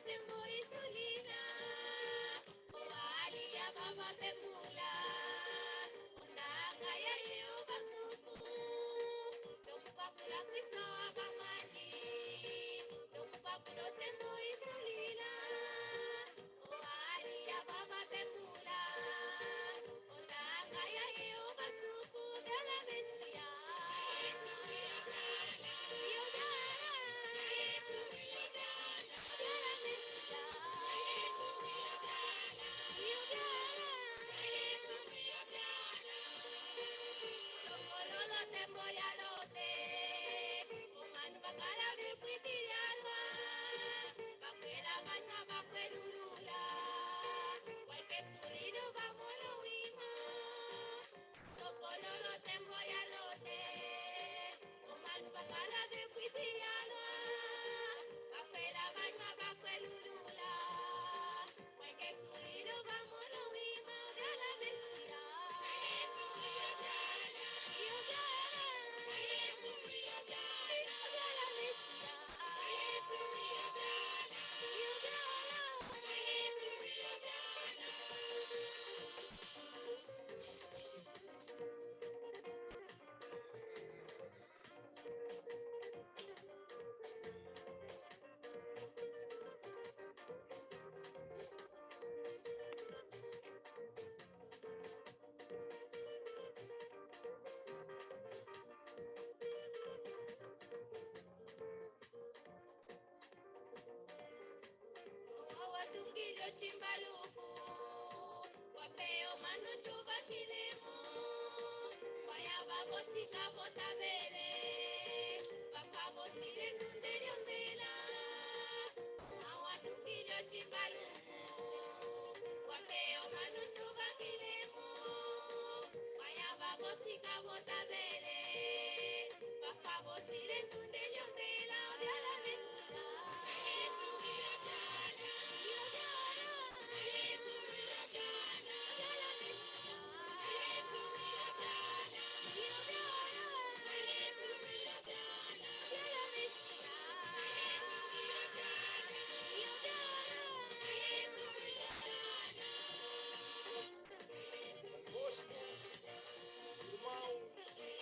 tembo isulina, oali ya baba pemula, unanga ya yeo basuku, tukupakula kristo akamani, tukupakulo tembo isulina, oali ya baba pemula, unanga ya yeo basuku, de la bestia. Chimbaluku, wapeo mano chuba kilemo, waya babo sika botabere, papa bosire nundere ondela, awa tungilio chimbaluku, wapeo mano chuba kilemo, waya babo sika botabere, papa bosire nundere ondela, de la bestia. Irmãos,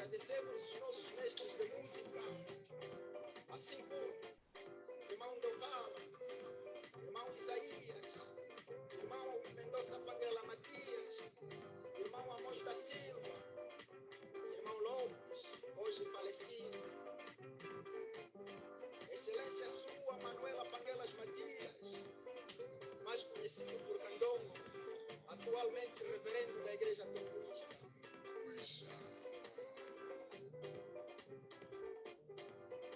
Agradecemos os nossos mestres de música, assim como irmão Doval, irmão Isaías, irmão Mendonça Panguela Matias, irmão Amos da Silva, irmão Lopes, hoje falecido, Excelência Sua Manuela Panguelas Matias, mais conhecido por Candongo, atualmente reverendo da Igreja Tonguista.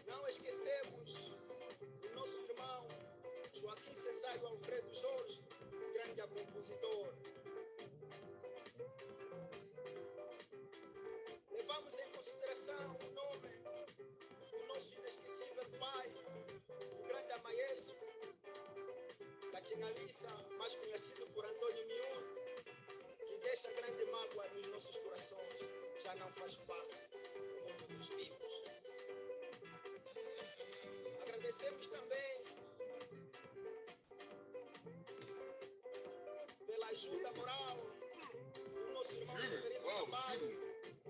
Não esquecemos o nosso irmão Joaquim Cesário Alfredo Jorge, grande compositor. Levamos em consideração o nome do nosso inesquecível pai, o grande maestro da Tinaliça, mais conhecido por Antônio Miúdo, que deixa grande mágoa nos nossos corações, já não faz parte do mundo dos vivos. Agradecemos também pela ajuda moral do nosso irmão Severino Cavallo,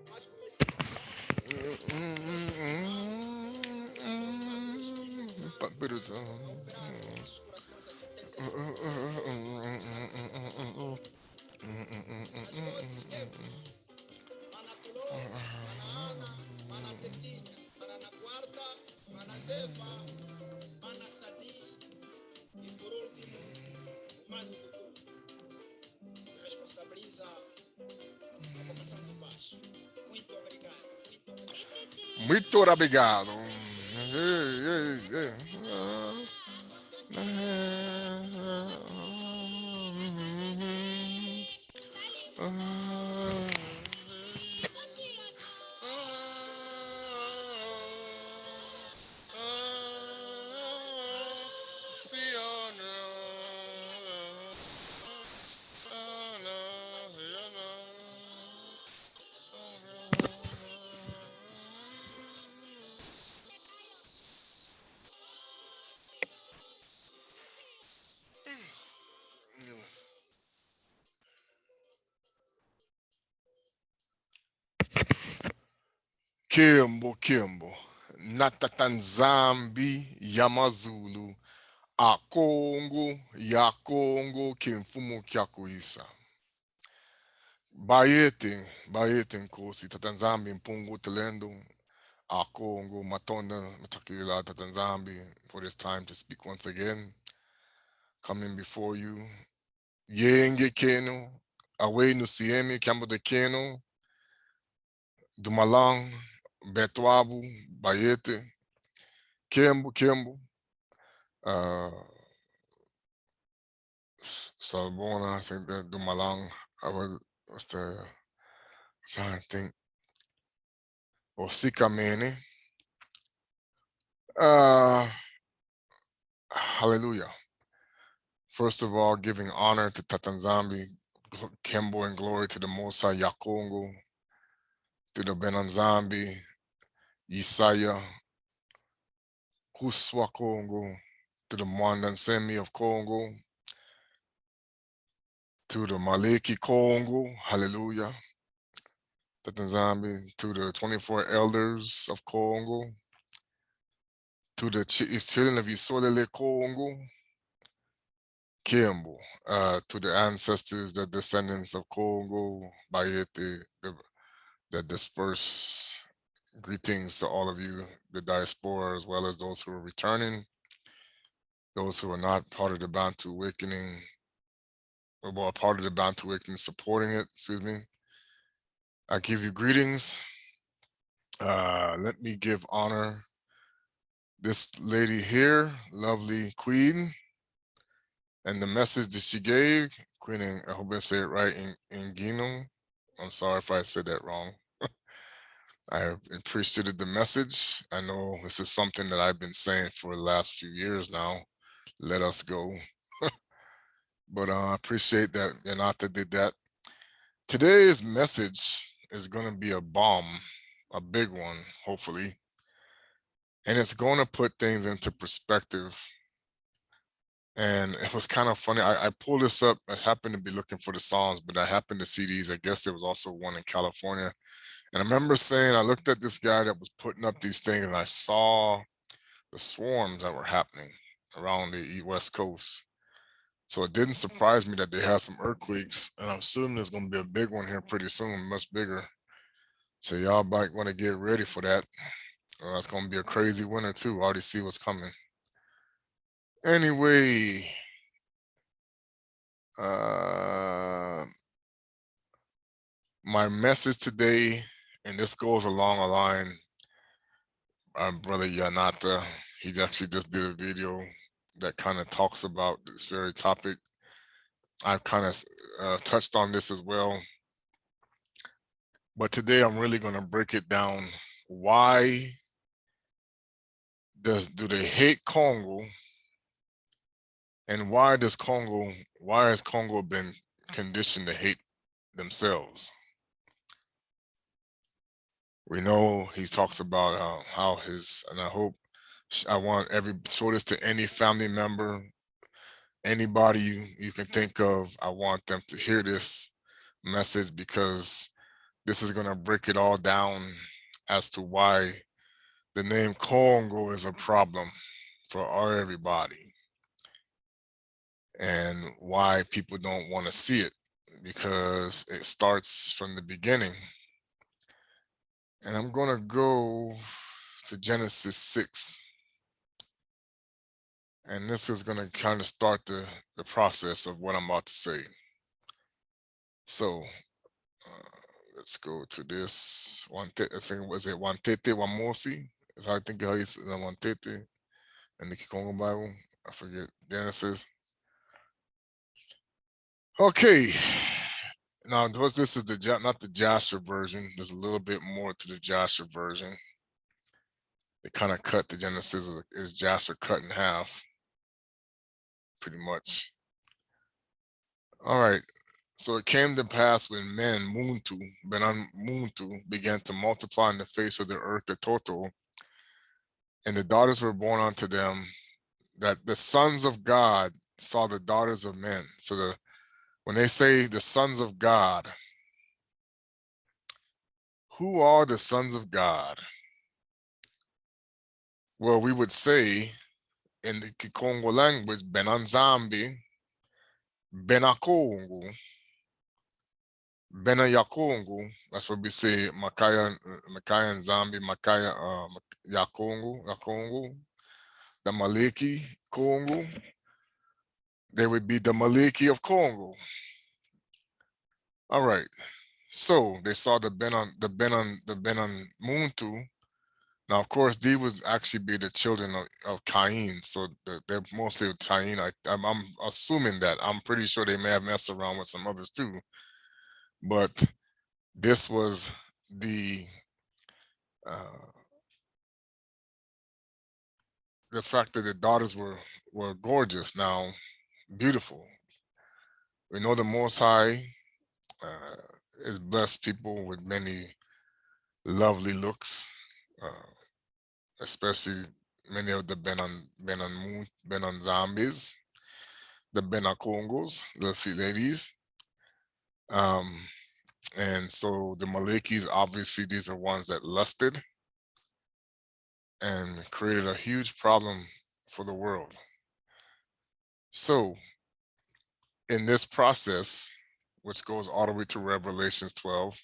mais conhecido Mana Quarta, Mana Zefa, Mana Sadi e por último, o Mano Dudu, que responsabiliza a vocação do baixo. Muito obrigado. Muito obrigado. Kimbo, nZambi, Yamazulu, a Kongo, Yah Kongo, Kimfumo Kyakuisa. Baete Nkosi, nZambi, Mpungu Telendo, a Kongo, Matonda, Matakila, nZambi, for this time to speak once again, coming before you. Yenge Keno, Away Nusiemi, Kambo de Keno, Dumalang, Betwabu, Bayete, Kimbo, Salbona, I think that Dumalang, what's the, trying to think, Osika Mene, hallelujah. First of all, giving honor to Tata nZambi, Kembo and glory to the Most High Yah Kongo, to the Bena nZambi, Yesaya, Kuswa Kongo, to the Mwandansemi of Congo, to the Maleki Kongo, hallelujah. Tata nZambi, to the 24 elders of Congo, to the children of Isolele Kongo, Kiambo, to the ancestors, the descendants of Kongo, Bayete, the dispersed. Greetings to all of you, the diaspora, as well as those who are returning, those who are not part of the Bantu Awakening, or part of the Bantu Awakening, supporting it, excuse me. I give you greetings. Let me give honor this lady here, lovely queen, and the message that she gave, Queen, I hope I say it right, in Gino. I'm sorry if I said that wrong. I appreciated the message. I know this is something that I've been saying for the last few years now. Let us go. But I appreciate that Yanata did that. Today's message is going to be a bomb, a big one, hopefully. And it's going to put things into perspective. And it was kind of funny. I pulled this up. I happened to be looking for the songs, but I happened to see these. I guess there was also one in California. And I remember saying, I looked at this guy that was putting up these things, and I saw the swarms that were happening around the West Coast. So it didn't surprise me that they had some earthquakes, and I'm assuming there's going to be a big one here pretty soon, much bigger. So y'all might want to get ready for that. It's going to be a crazy winter too. I already see what's coming. Anyway, my message today, and this goes along a line, brother Yanata, he actually just did a video that kind of talks about this very topic. I've kind of touched on this as well, but today I'm really going to break it down. Why do they hate Congo, and why has Congo been conditioned to hate themselves? We know he talks about how his, and I want show this to any family member, anybody you can think of. I want them to hear this message, because this is going to break it all down as to why the name Congo is a problem for everybody, and why people don't want to see it, because it starts from the beginning. And I'm going to go to Genesis 6. And this is going to kind of start the process of what I'm about to say. So let's go to this. I think, was it Wantete Wamosi? Is how I think how you say Wantete in the Kikongo Bible. I forget. Genesis. Okay. Now, this is not the Joshua version. There's a little bit more to the Joshua version. They kind of cut the Genesis is Joshua cut in half, pretty much. All right. So it came to pass when men, Muntu, began to multiply on the face of the earth, the Toto, and the daughters were born unto them, that the sons of God saw the daughters of men. So when they say the sons of God, who are the sons of God? Well, we would say in the Kikongo language, nZambi, Bena Kongo, Bena Yah Kongo. That's what we say. Makaya nZambi, Makaya Yah Kongo, the Maliki Kongo. They would be the Maliki of Congo. All right. So they saw the Benan Muntu. Now, of course, these would actually be the children of Cain. So they're mostly of Cain. I'm assuming that. I'm pretty sure they may have messed around with some others too. But this was the fact that the daughters were gorgeous. Now, beautiful. We know the Most High is blessed people with many lovely looks, especially many of the Benan Zombies, the Bena Congos, the ladies. And so the Malikis, obviously, these are ones that lusted and created a huge problem for the world. So in this process, which goes all the way to Revelations 12,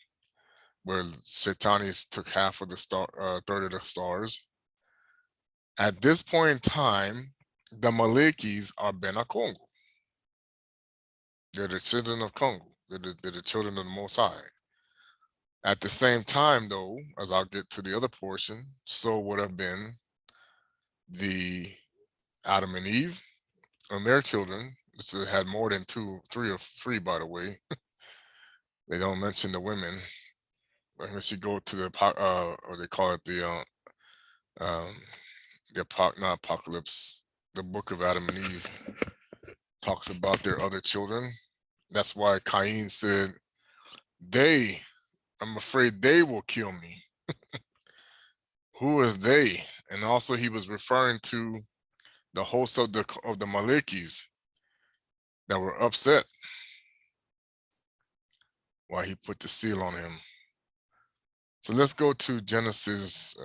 where Satanis took half of the third of the stars. At this point in time, the Malekis are Bena Congo. They're the children of Congo. They're the children of the Most High. At the same time, though, as I'll get to the other portion, so would have been the Adam and Eve and their children, which had more than three, by the way. They don't mention the women. Unless you go to the, or they call it the not apocalypse, the book of Adam and Eve talks about their other children. That's why Cain said, I'm afraid they will kill me. Who is they? And also he was referring to the hosts of the Malekis that were upset why he put the seal on him. So let's go to Genesis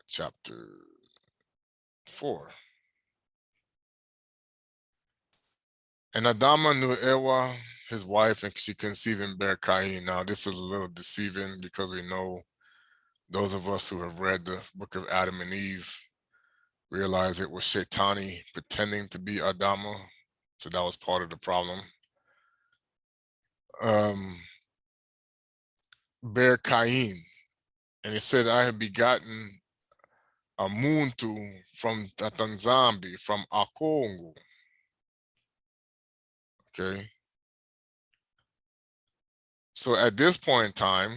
chapter 4. And Adama knew Ewa, his wife, and she conceived and bare Cain. Now, this is a little deceiving because we know those of us who have read the book of Adam and Eve realize it was Shaitani pretending to be Adama. So that was part of the problem. Bare Cain. And it said, I have begotten a muntu from Tata nZambi, from Yah Kongo. Okay. So at this point in time,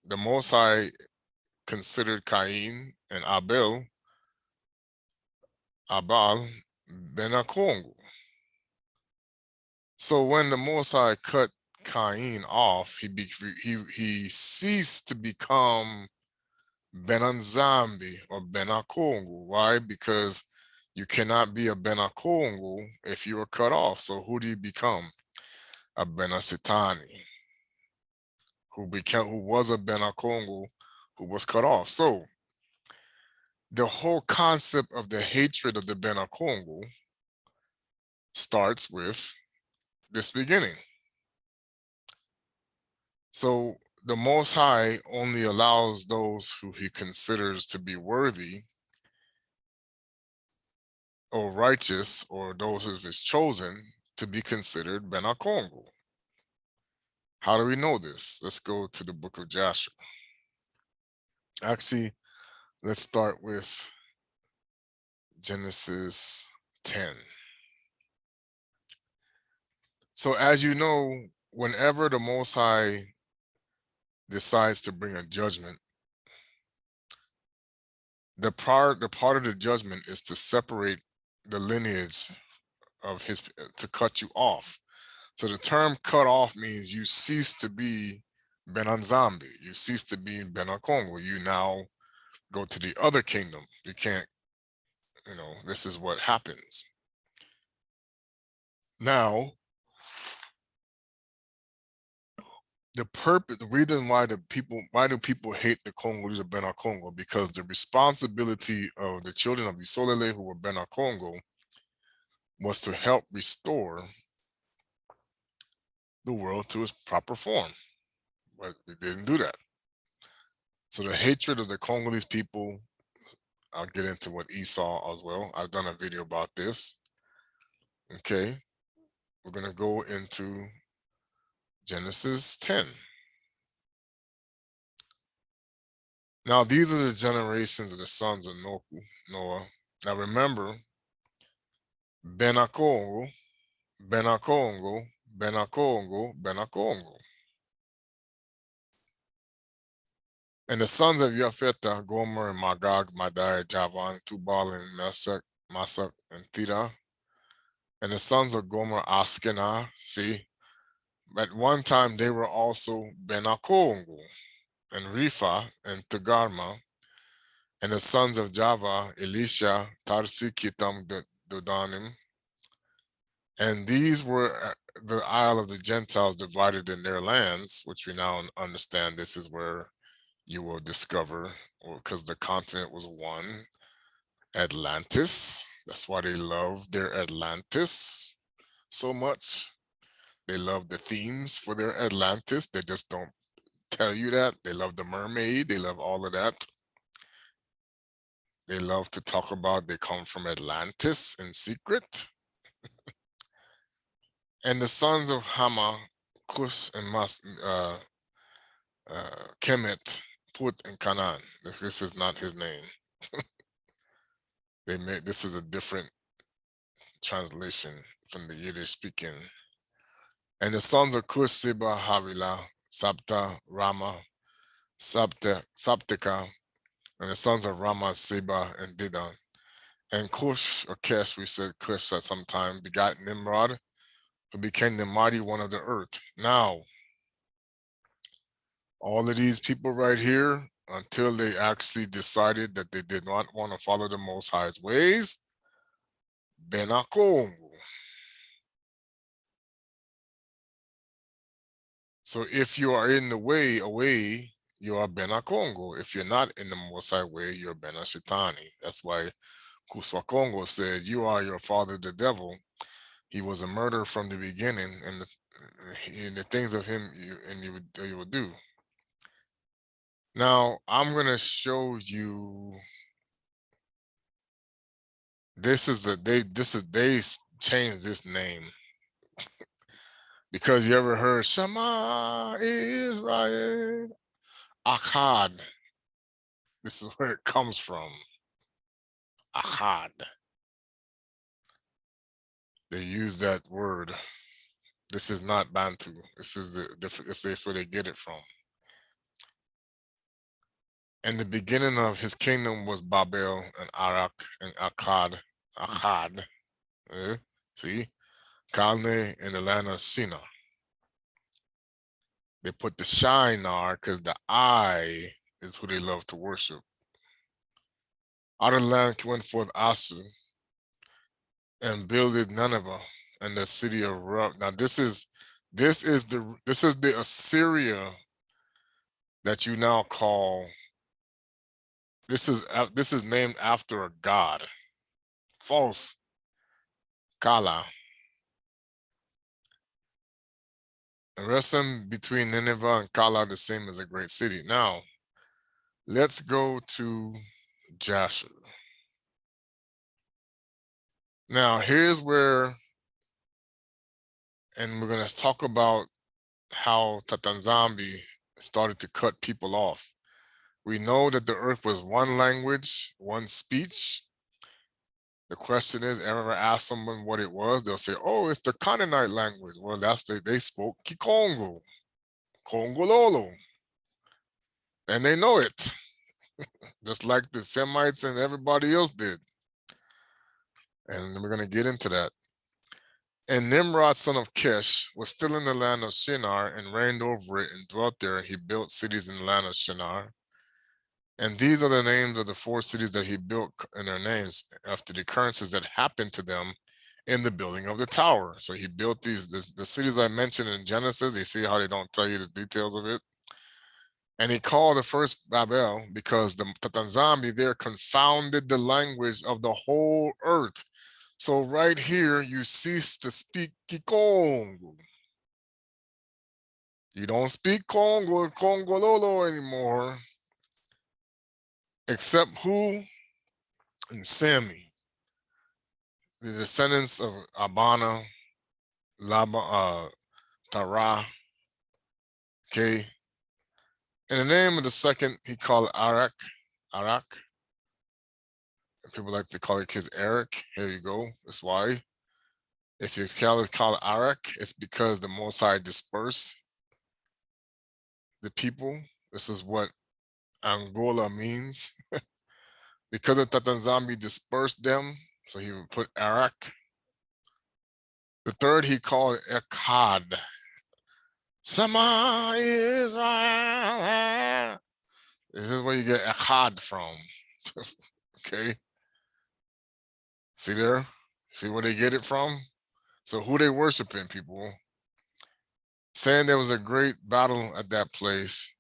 the Most High considered Cain and Abel, Bena Kongo. So when the Most High cut Cain off, he ceased to become Bena nZambi or Bena Kongo. Why? Because you cannot be a Bena Kongo if you are cut off. So who do you become? A Bena Sitani, who was a Bena Kongo, who was cut off. So the whole concept of the hatred of the Bena Kongo starts with this beginning. So the Most High only allows those who he considers to be worthy or righteous, or those of his chosen, to be considered Bena Kongo. How do we know this? Let's go to the book of Joshua. Actually, let's start with Genesis 10. So as you know, whenever the Most High decides to bring a judgment, the part of the judgment is to separate the lineage of his, to cut you off. So the term cut off means you cease to be Bena nZambi, you cease to be Bena Kongo. You now go to the other kingdom. You can't, this is what happens. Now, the reason why do people hate the Congolese of Bena Kongo? Because the responsibility of the children of Isolele who were Bena Kongo was to help restore the world to its proper form, but we didn't do that. So the hatred of the Congolese people, I'll get into what Esau as well. I've done a video about this. Okay, we're gonna go into Genesis 10. Now these are the generations of the sons of Noah. Now remember, Bena Kongo, Bena Kongo, Bena Kongo, Bena Kongo. And the sons of Japheth, Gomer and Magog, Madai, Javan, Tubal and Masak and Tira. And the sons of Gomer, Askenah. See, at one time they were also Bena Kongo and Rifa and Tagarma. And the sons of Java, Elisha, Tarsi, Kitam, Dodanim. And these were the isle of the Gentiles divided in their lands, which we now understand this is where you will discover, because the continent was one, Atlantis. That's why they love their Atlantis so much. They love the themes for their Atlantis. They just don't tell you that. They love the mermaid. They love all of that. They love to talk about they come from Atlantis in secret. And the sons of Hama, Cush and Kemet, Put and Canaan. This is not his name. This is a different translation from the Yiddish speaking. And the sons of Cush, Seba, Havila, Sapta, Rama, Saptika, and the sons of Rama, Seba, and Didan. And Cush, or Kesh, we said Cush at some time, begot Nimrod, who became the mighty one of the earth. Now, all of these people right here, until they actually decided that they did not want to follow the Most High's ways, Bena Kongo. So if you are in the way away you are Bena Kongo. If you're not in the Most High way, you're Bena Shetani. That's why Kuswa Kongo said, you are your father, the devil. He was a murderer from the beginning, and the things of him you will do. Now, I'm going to show you, they changed this name. Because you ever heard Shema Israel Akkad. This is where it comes from. Akkad. They use that word. This is not Bantu. This is where they get it from. And the beginning of his kingdom was Babel and Arak and Akkad. Akkad. See? Kalne in the land of Shinar. They put the Shinar because the eye is who they love to worship. Out of the land went forth Asu and builded Nineveh and the city of Rub. Now this is the Assyria that you now call. This is named after a god. False. Kala. The rest between Nineveh and Kala the same as a great city. Now, let's go to Jasher. Now, here's where, and we're going to talk about how Tata nZambi started to cut people off. We know that the earth was one language, one speech. The question is, ever ask someone what it was, they'll say, oh, it's the Canaanite language. Well, they spoke Kikongo, Kongololo. And they know it, just like the Semites and everybody else did. And we're going to get into that. And Nimrod, son of Kish, was still in the land of Shinar and reigned over it and dwelt there. He built cities in the land of Shinar. And these are the names of the 4 cities that he built in their names after the occurrences that happened to them in the building of the tower. So he built the cities I mentioned in Genesis. You see how they don't tell you the details of it. And he called the first Babel because the Tata nZambi there confounded the language of the whole earth. So right here, you cease to speak Kikongo. You don't speak Kongo, Kongololo anymore. Except who? And Sami, the descendants of Abana, Laba, Tara, okay. And the name of the second, he called Arak. People like to call it kids Eric. Here you go. That's why. If you call it Arak, it's because the Most High dispersed the people. This is what Angola means. Because the Tata nZambi dispersed them, so he would put Arak. The third he called Ekkad. Shema Israel. This is where you get Ekkad from. Okay. See there? See where they get it from? So who they worshiping, people? Saying there was a great battle at that place.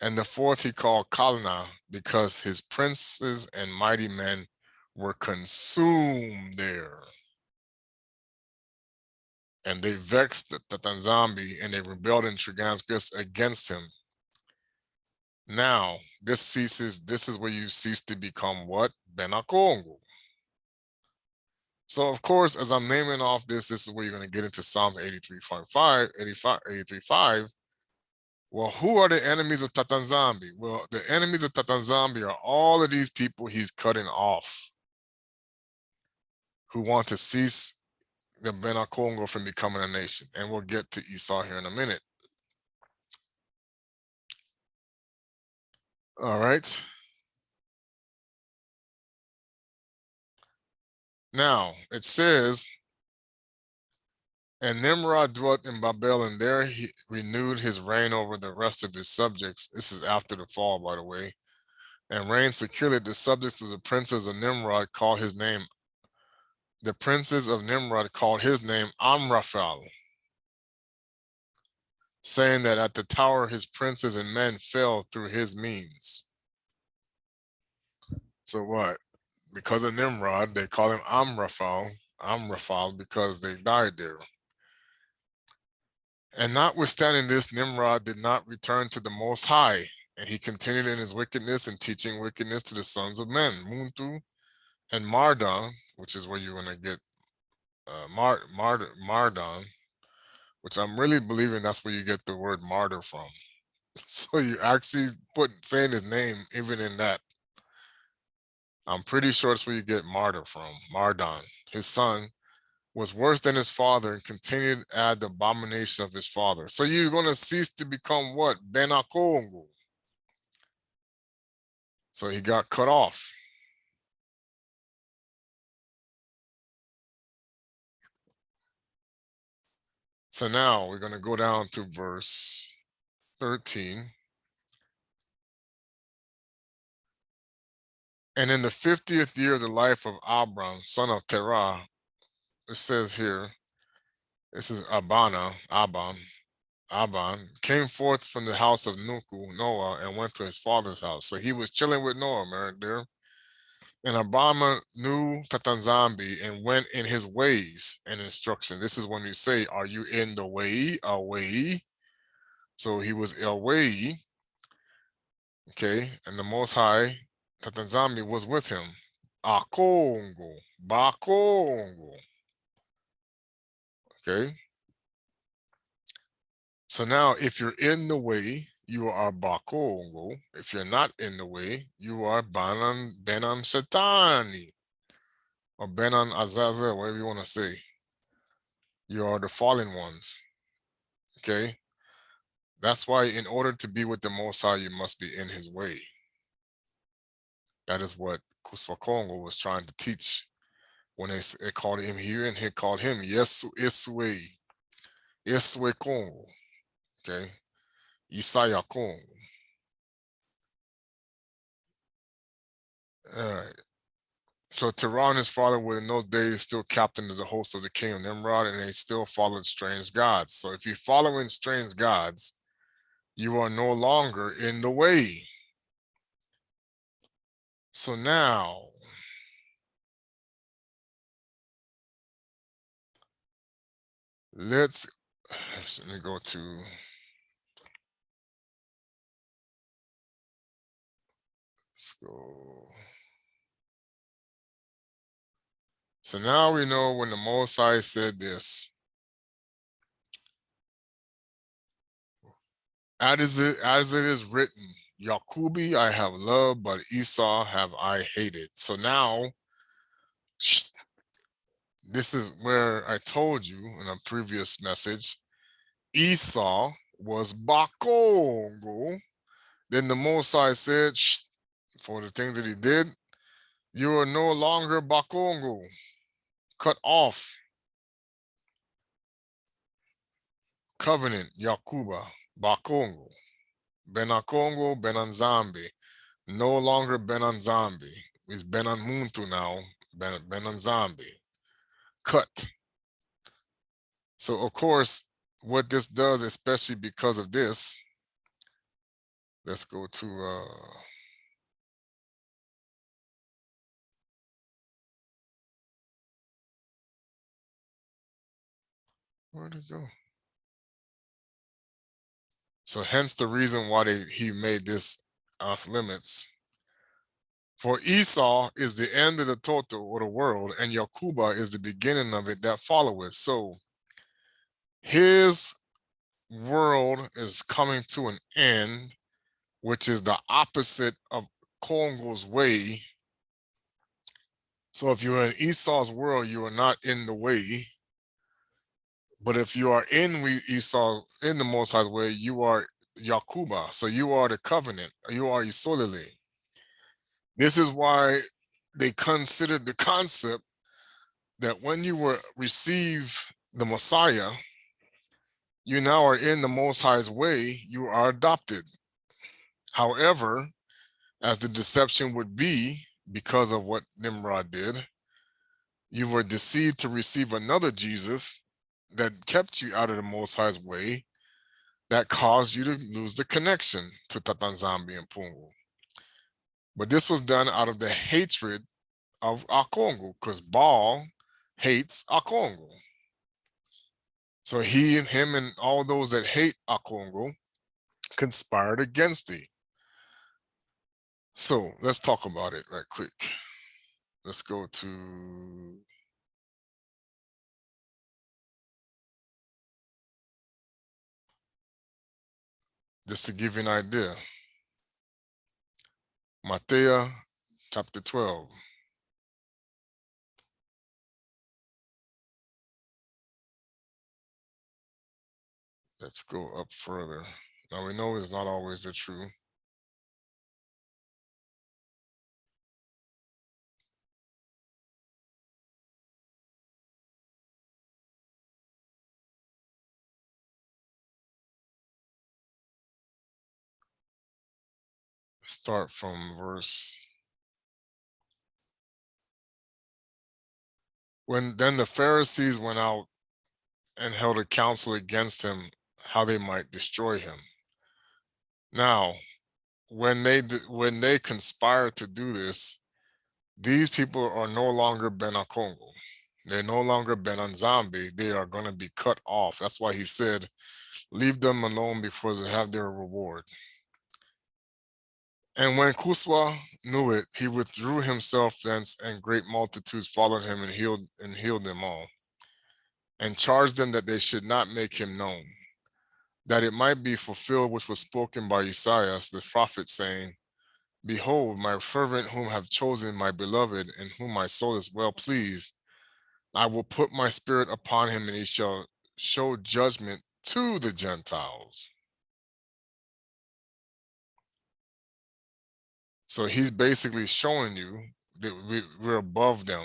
And the fourth he called Kalna because his princes and mighty men were consumed there. And they vexed the Tata nZambi and they rebelled and transgressed against him. Now, this is where you cease to become what? Bena Kongo. So, of course, as I'm naming off this is where you're going to get into Psalm 83:5. Well, who are the enemies of Tata nZambi? Well, the enemies of Tata nZambi are all of these people he's cutting off who want to cease the Bena Kongo from becoming a nation. And we'll get to Esau here in a minute. All right. Now, it says, and Nimrod dwelt in Babel, and there he renewed his reign over the rest of his subjects. This is after the fall, by the way. And reigned securely. The subjects of the princes of Nimrod called his name. The princes of Nimrod called his name Amraphel. saying that at the tower his princes and men fell through his means. So what? Because of Nimrod, they call him Amraphel because they died there. And notwithstanding this, Nimrod did not return to the Most High, and he continued in his wickedness and teaching wickedness to the sons of men, Muntu and Mardon, which is where you're going to get Mardon, which I'm really believing that's where you get the word martyr from. So you actually saying his name even in that. I'm pretty sure that's where you get martyr from, Mardon. His son was worse than his father and continued at the abomination of his father. So you're going to cease to become what? Bena Kongo. So he got cut off. So now we're going to go down to verse 13. And in the 50th year of the life of Abram, son of Terah, it says here, this is Aban, came forth from the house of Noah, and went to his father's house. So he was chilling with Noah, man, there. And Abama knew Tata nZambi and went in his ways and instruction. This is when we say, are you in the way, away? So he was away, okay? And the Most High, Tata nZambi, was with him. A Kongo, Ba Kongo, okay? So now, if you're in the way, you are Ba Kongo. If you're not in the way, you are Benan Shetani, or Benan Azazel, whatever you want to say. You are the fallen ones, okay? That's why in order to be with the Most High, you must be in his way. That is what Kuswa Kongo was trying to teach when they called him here, and he called him Iswe Kongo, okay? Isaiah Kongo. All right. So Tehran, his father, were in those days still captain of the host of the king of Nimrod, and they still followed strange gods. So if you're following strange gods, you are no longer in the way. So now, let me go to, let's go. So now we know when the Most High said this, as it is written, Yakubi I have loved, but Esau have I hated. So now, this is where I told you in a previous message, Esau was Bakongo. Then the Most High said, for the things that he did, you are no longer Bakongo, cut off. Covenant, Yakuba, Bakongo, Bena Kongo, Bena nZambi, no longer Bena nZambi. It's Bena Muntu now, Bena nZambi, cut. So of course, what this does, especially because of this, let's go to, where'd it go? So hence the reason why he made this off limits. For Esau is the end of the total or the world, and Yakuba is the beginning of it that followeth. So his world is coming to an end, which is the opposite of Kongo's way. So if you're in Esau's world, you are not in the way. But if you are in Esau, in the Most High's way, you are Yakuba. So you are the covenant. You are Isolele. This is why they considered the concept that when you receive the Messiah, you now are in the Most High's way, you are adopted. However, as the deception would be, because of what Nimrod did, you were deceived to receive another Jesus that kept you out of the Most High's way, that caused you to lose the connection to Tata nZambi and Pungu. But this was done out of the hatred of Yah Kongo, because Baal hates Yah Kongo. So him and all those that hate Yah Kongo conspired against thee. So let's talk about it right quick. Let's go to just to give you an idea. Matthew chapter 12. Let's go up further. Now we know it's not always the truth. Start from verse. When then the Pharisees went out and held a council against him, how they might destroy him. Now, when they conspired to do this, these people are no longer Bena Kongo. They're no longer Bena nZambi. They are going to be cut off. That's why he said, leave them alone before they have their reward. And when Kuswa knew it, he withdrew himself thence, and great multitudes followed him and healed them all, and charged them that they should not make him known, that it might be fulfilled which was spoken by Esaias the prophet, saying, behold, my servant whom I have chosen, my beloved, in whom my soul is well pleased. I will put my spirit upon him, and he shall show judgment to the Gentiles. So he's basically showing you that we're above them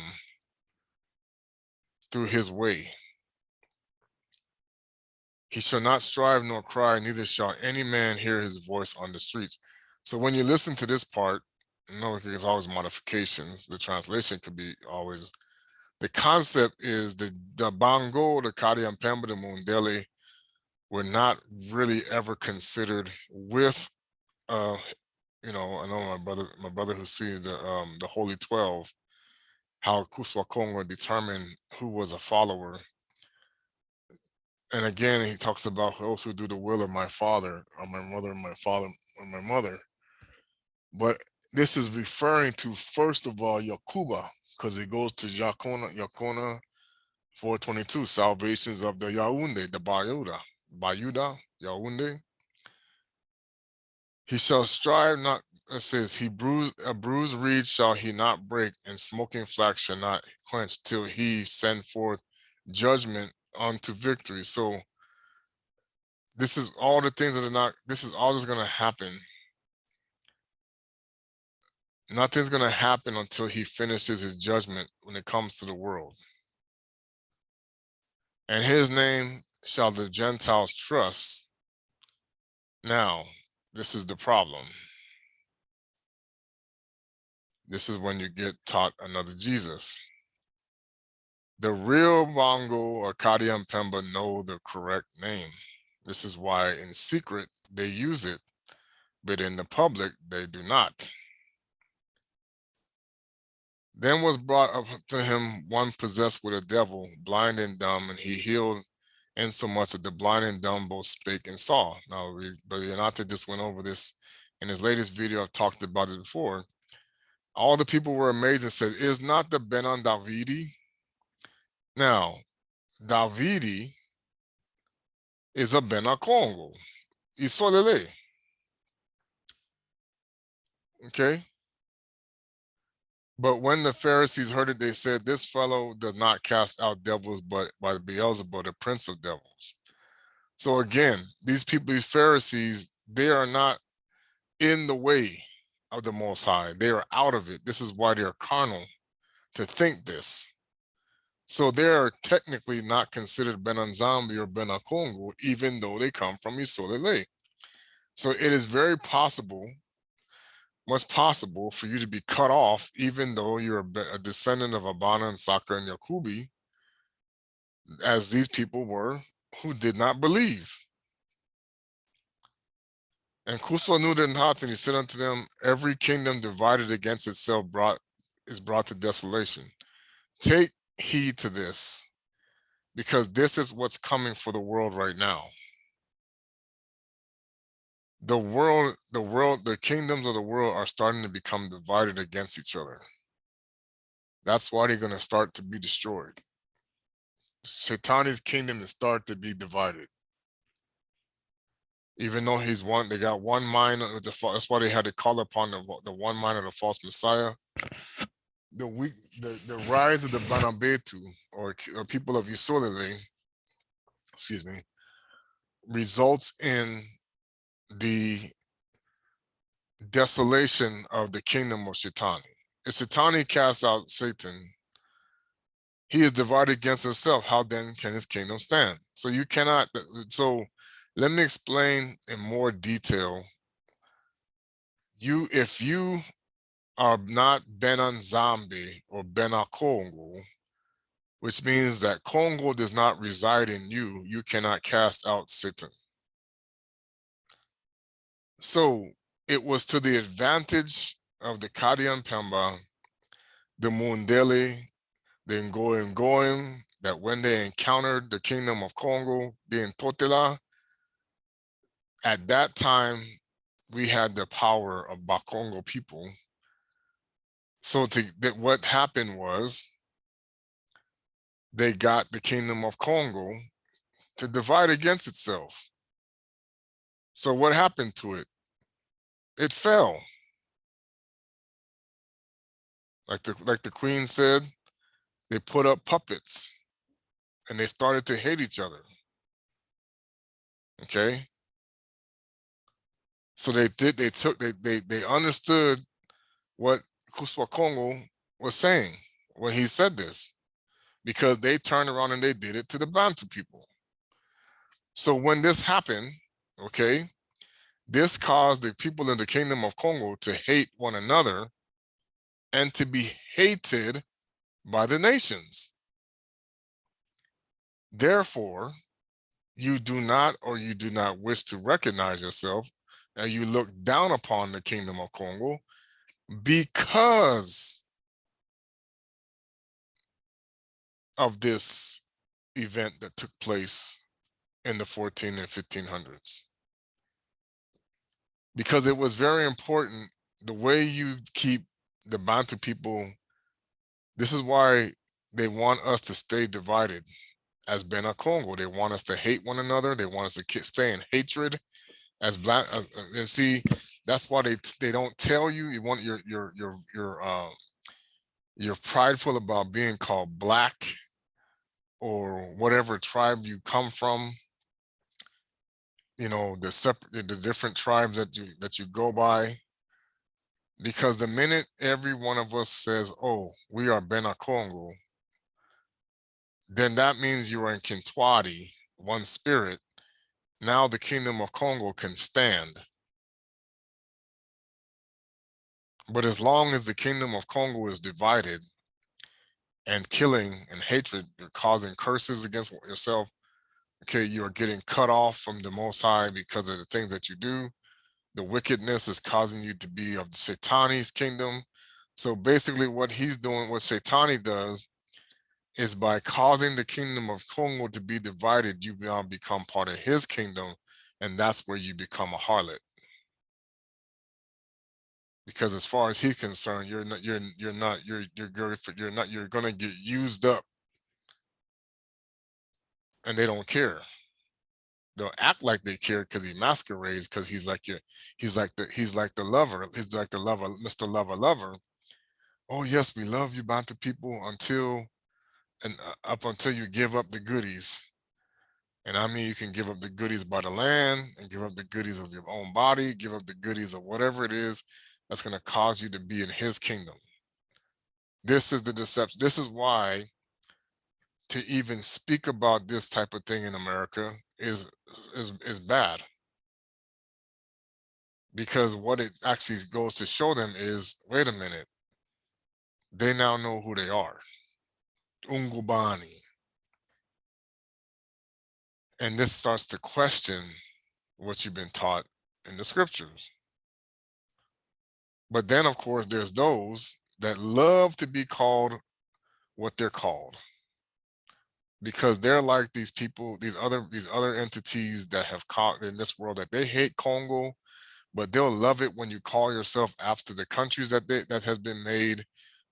through his way. He shall not strive nor cry, neither shall any man hear his voice on the streets. So when you listen to this part, there's always modifications. The translation could be always. The concept is the Bango, the Kadi and Pemba, the Mundele were not really ever considered with I know my brother who sees the Holy 12, how Kuswa Kongo determined who was a follower. And again, he talks about those who do the will of my father, or my mother, and my father, or my mother. But this is referring to, first of all, Yakuba, because it goes to Yah Kongo 422, salvations of the Yaounde, the Bayuda, Yaounde. He shall strive not, it says, a bruised reed shall he not break, and smoking flax shall not quench till he send forth judgment unto victory. So this is all the things that are not, this is all that's going to happen. Nothing's going to happen until he finishes his judgment when it comes to the world. And his name shall the Gentiles trust. Now, this is the problem. This is when you get taught another Jesus. The real Bongo or Kadian Pemba know the correct name. This is why in secret they use it, but in the public they do not. Then was brought up to him one possessed with a devil, blind and dumb, and he healed insomuch that the blind and dumb both spake and saw. Now, Brother Yanate just went over this in his latest video. I've talked about it before. All the people were amazed and said, is not the Benan Davidi? Now, Davidi is a Bena Kongo. Isolele. Okay? But when the Pharisees heard it, they said, this fellow does not cast out devils, but by Beelzebub, the prince of devils. So again, these people, these Pharisees, they are not in the way of the Most High. They are out of it. This is why they are carnal to think this. So they are technically not considered Bena nZambi or Bena Kongo, even though they come from Isolele. So it is very possible, much possible, for you to be cut off, even though you're a descendant of Abana and Saka and Yakubi, as these people were who did not believe. And Kuswa knew their hearts, and he said unto them, every kingdom divided against itself is brought to desolation. Take heed to this, because this is what's coming for the world right now. The kingdoms of the world are starting to become divided against each other. That's why they're going to start to be destroyed. Shaitani's kingdom is start to be divided. Even though they got one mind. That's why they had to call upon the one mind of the false Messiah. The rise of the Banabetu, or people of Isolele, excuse me, results in the desolation of the kingdom of Shaitani. If Shaitani casts out Satan, he is divided against himself. How then can his kingdom stand? So you cannot. So let me explain in more detail. If you are not Bena nZambi or Bena Kongo, which means that Kongo does not reside in you, you cannot cast out Satan. So it was to the advantage of the Kadian Pemba, the Mundele, the Ngoim, that when they encountered the kingdom of Kongo, the Ntotela, at that time, we had the power of Bakongo people. So what happened was, they got the kingdom of Kongo to divide against itself. So what happened to it? It fell. Like the queen said, they put up puppets and they started to hate each other. Okay? So they understood what Kuswa Kongo was saying when he said this, because they turned around and they did it to the Bantu people. So when this happened, okay, this caused the people in the kingdom of Kongo to hate one another and to be hated by the nations. Therefore, you do not wish to recognize yourself, and you look down upon the kingdom of Kongo because of this event that took place in the 14 and 1500s. Because it was very important, the way you keep the Bantu people, this is why they want us to stay divided as Bena Kongo. They want us to hate one another. They want us to stay in hatred as black. And see, that's why they don't tell you. You want you're prideful about being called black or whatever tribe you come from. You know, the different tribes that you go by. Because the minute every one of us says, "Oh, we are Bena Kongo," then that means you are in Kintuadi, one spirit. Now the kingdom of Kongo can stand. But as long as the kingdom of Kongo is divided and killing and hatred, you're causing curses against yourself. Okay, you're getting cut off from the Most High because of the things that you do. The wickedness is causing you to be of Shaitani's kingdom. So basically what he's doing, what Shaitani does, is by causing the kingdom of Kongo to be divided, you now become part of his kingdom, and that's where you become a harlot. Because as far as he's concerned, you're gonna get used up, and they don't care. They'll act like they care because he masquerades, because he's like the lover, Mr. Lover. Oh yes, we love you, Bantu people, up until you give up the goodies. And I mean, you can give up the goodies by the land and give up the goodies of your own body, give up the goodies of whatever it is that's going to cause you to be in his kingdom. This is the deception. This is why to even speak about this type of thing in America is bad. Because what it actually goes to show them is, wait a minute, they now know who they are. Ungubani. And this starts to question what you've been taught in the scriptures. But then, of course, there's those that love to be called what they're called, because they're like these people, these other entities that have caught in this world, that they hate Congo, but they'll love it when you call yourself after the countries that has been made.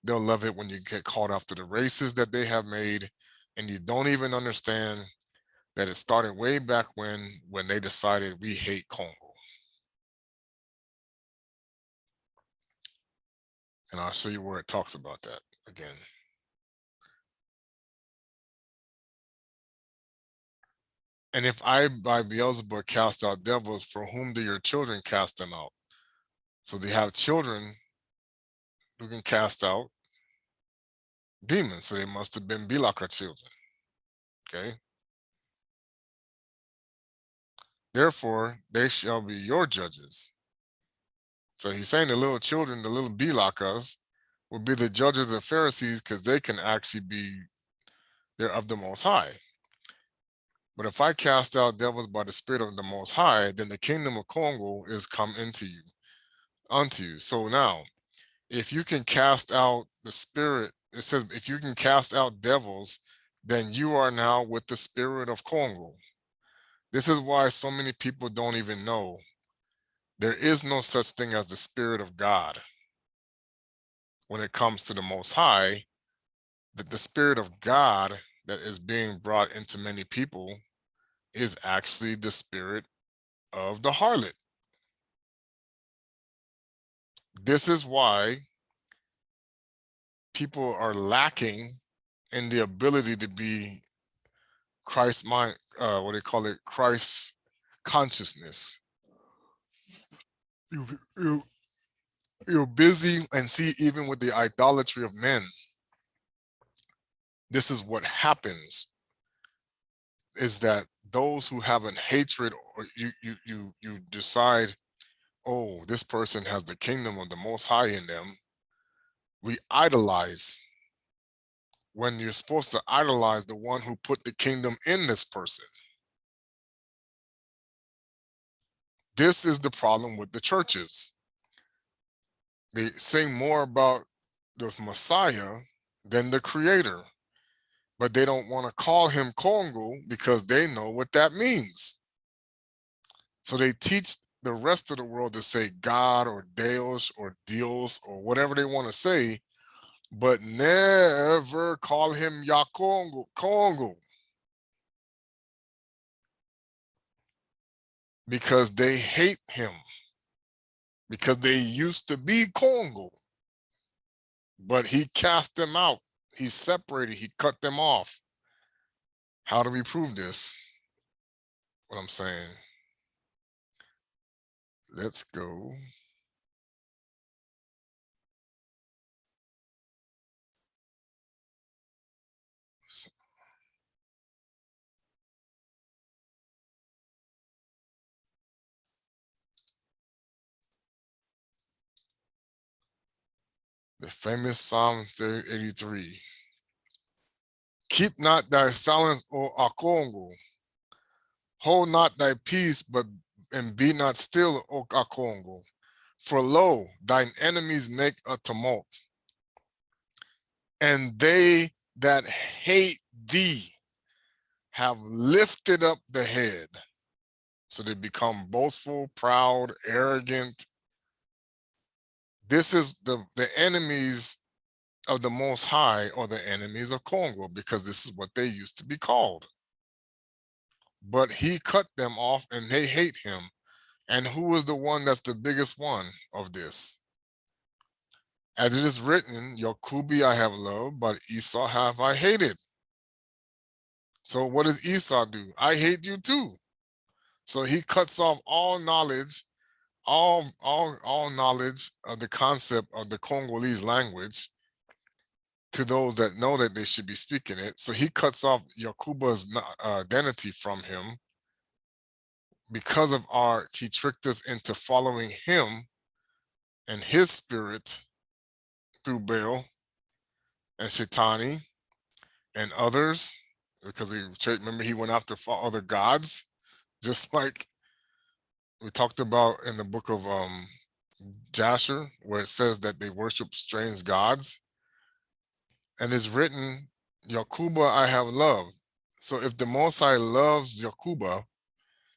They'll love it when you get called after the races that they have made, and you don't even understand that it started way back when they decided we hate Congo. And I'll show you where it talks about that again. And if I by Beelzebub cast out devils, for whom do your children cast them out? So they have children who can cast out demons. So they must have been Bilaka children. Okay. Therefore, they shall be your judges. So he's saying the little children, the little Bilakas, will be the judges of Pharisees, because they can actually be, they're of the Most High. But if I cast out devils by the Spirit of the Most High, then the kingdom of Congo is come unto you. So now, if you can cast out the spirit, it says, if you can cast out devils, then you are now with the spirit of Congo. This is why so many people don't even know there is no such thing as the Spirit of God. When it comes to the Most High, that the Spirit of God that is being brought into many people is actually the spirit of the harlot. This is why people are lacking in the ability to be Christ mind, what they call it, Christ consciousness. You're busy, and see, even with the idolatry of men, this is what happens, is that those who have an hatred, or you decide, oh, this person has the kingdom of the Most High in them. We idolize, when you're supposed to idolize the one who put the kingdom in this person. This is the problem with the churches. They sing more about the Messiah than the creator, but they don't want to call him Kongo because they know what that means. So they teach the rest of the world to say God or Deus or Dios or whatever they want to say, but never call him Yah Kongo, because they hate him, because they used to be Kongo, but he cast them out. He separated, he cut them off. How do we prove this? What I'm saying? Let's go. The famous Psalm 83. Keep not thy silence, O Akongo. Hold not thy peace, and be not still, O Akongo. For lo, thine enemies make a tumult, and they that hate thee have lifted up the head. So they become boastful, proud, arrogant. This is the enemies of the Most High, or the enemies of Congo, because this is what they used to be called. But he cut them off, and they hate him. And who is the one that's the biggest one of this? As it is written, Yakubi I have loved, but Esau have I hated. So what does Esau do? I hate you too. So he cuts off all knowledge, all knowledge of the concept of the Congolese language to those that know that they should be speaking it. So he cuts off Yakuba's identity from him, because of he tricked us into following him and his spirit through Baal and Shaitani and others, because remember he went after other gods, just like we talked about in the book of Jasher, where it says that they worship strange gods, and it's written, Yakuba I have loved. So if the Most High loves Yakuba,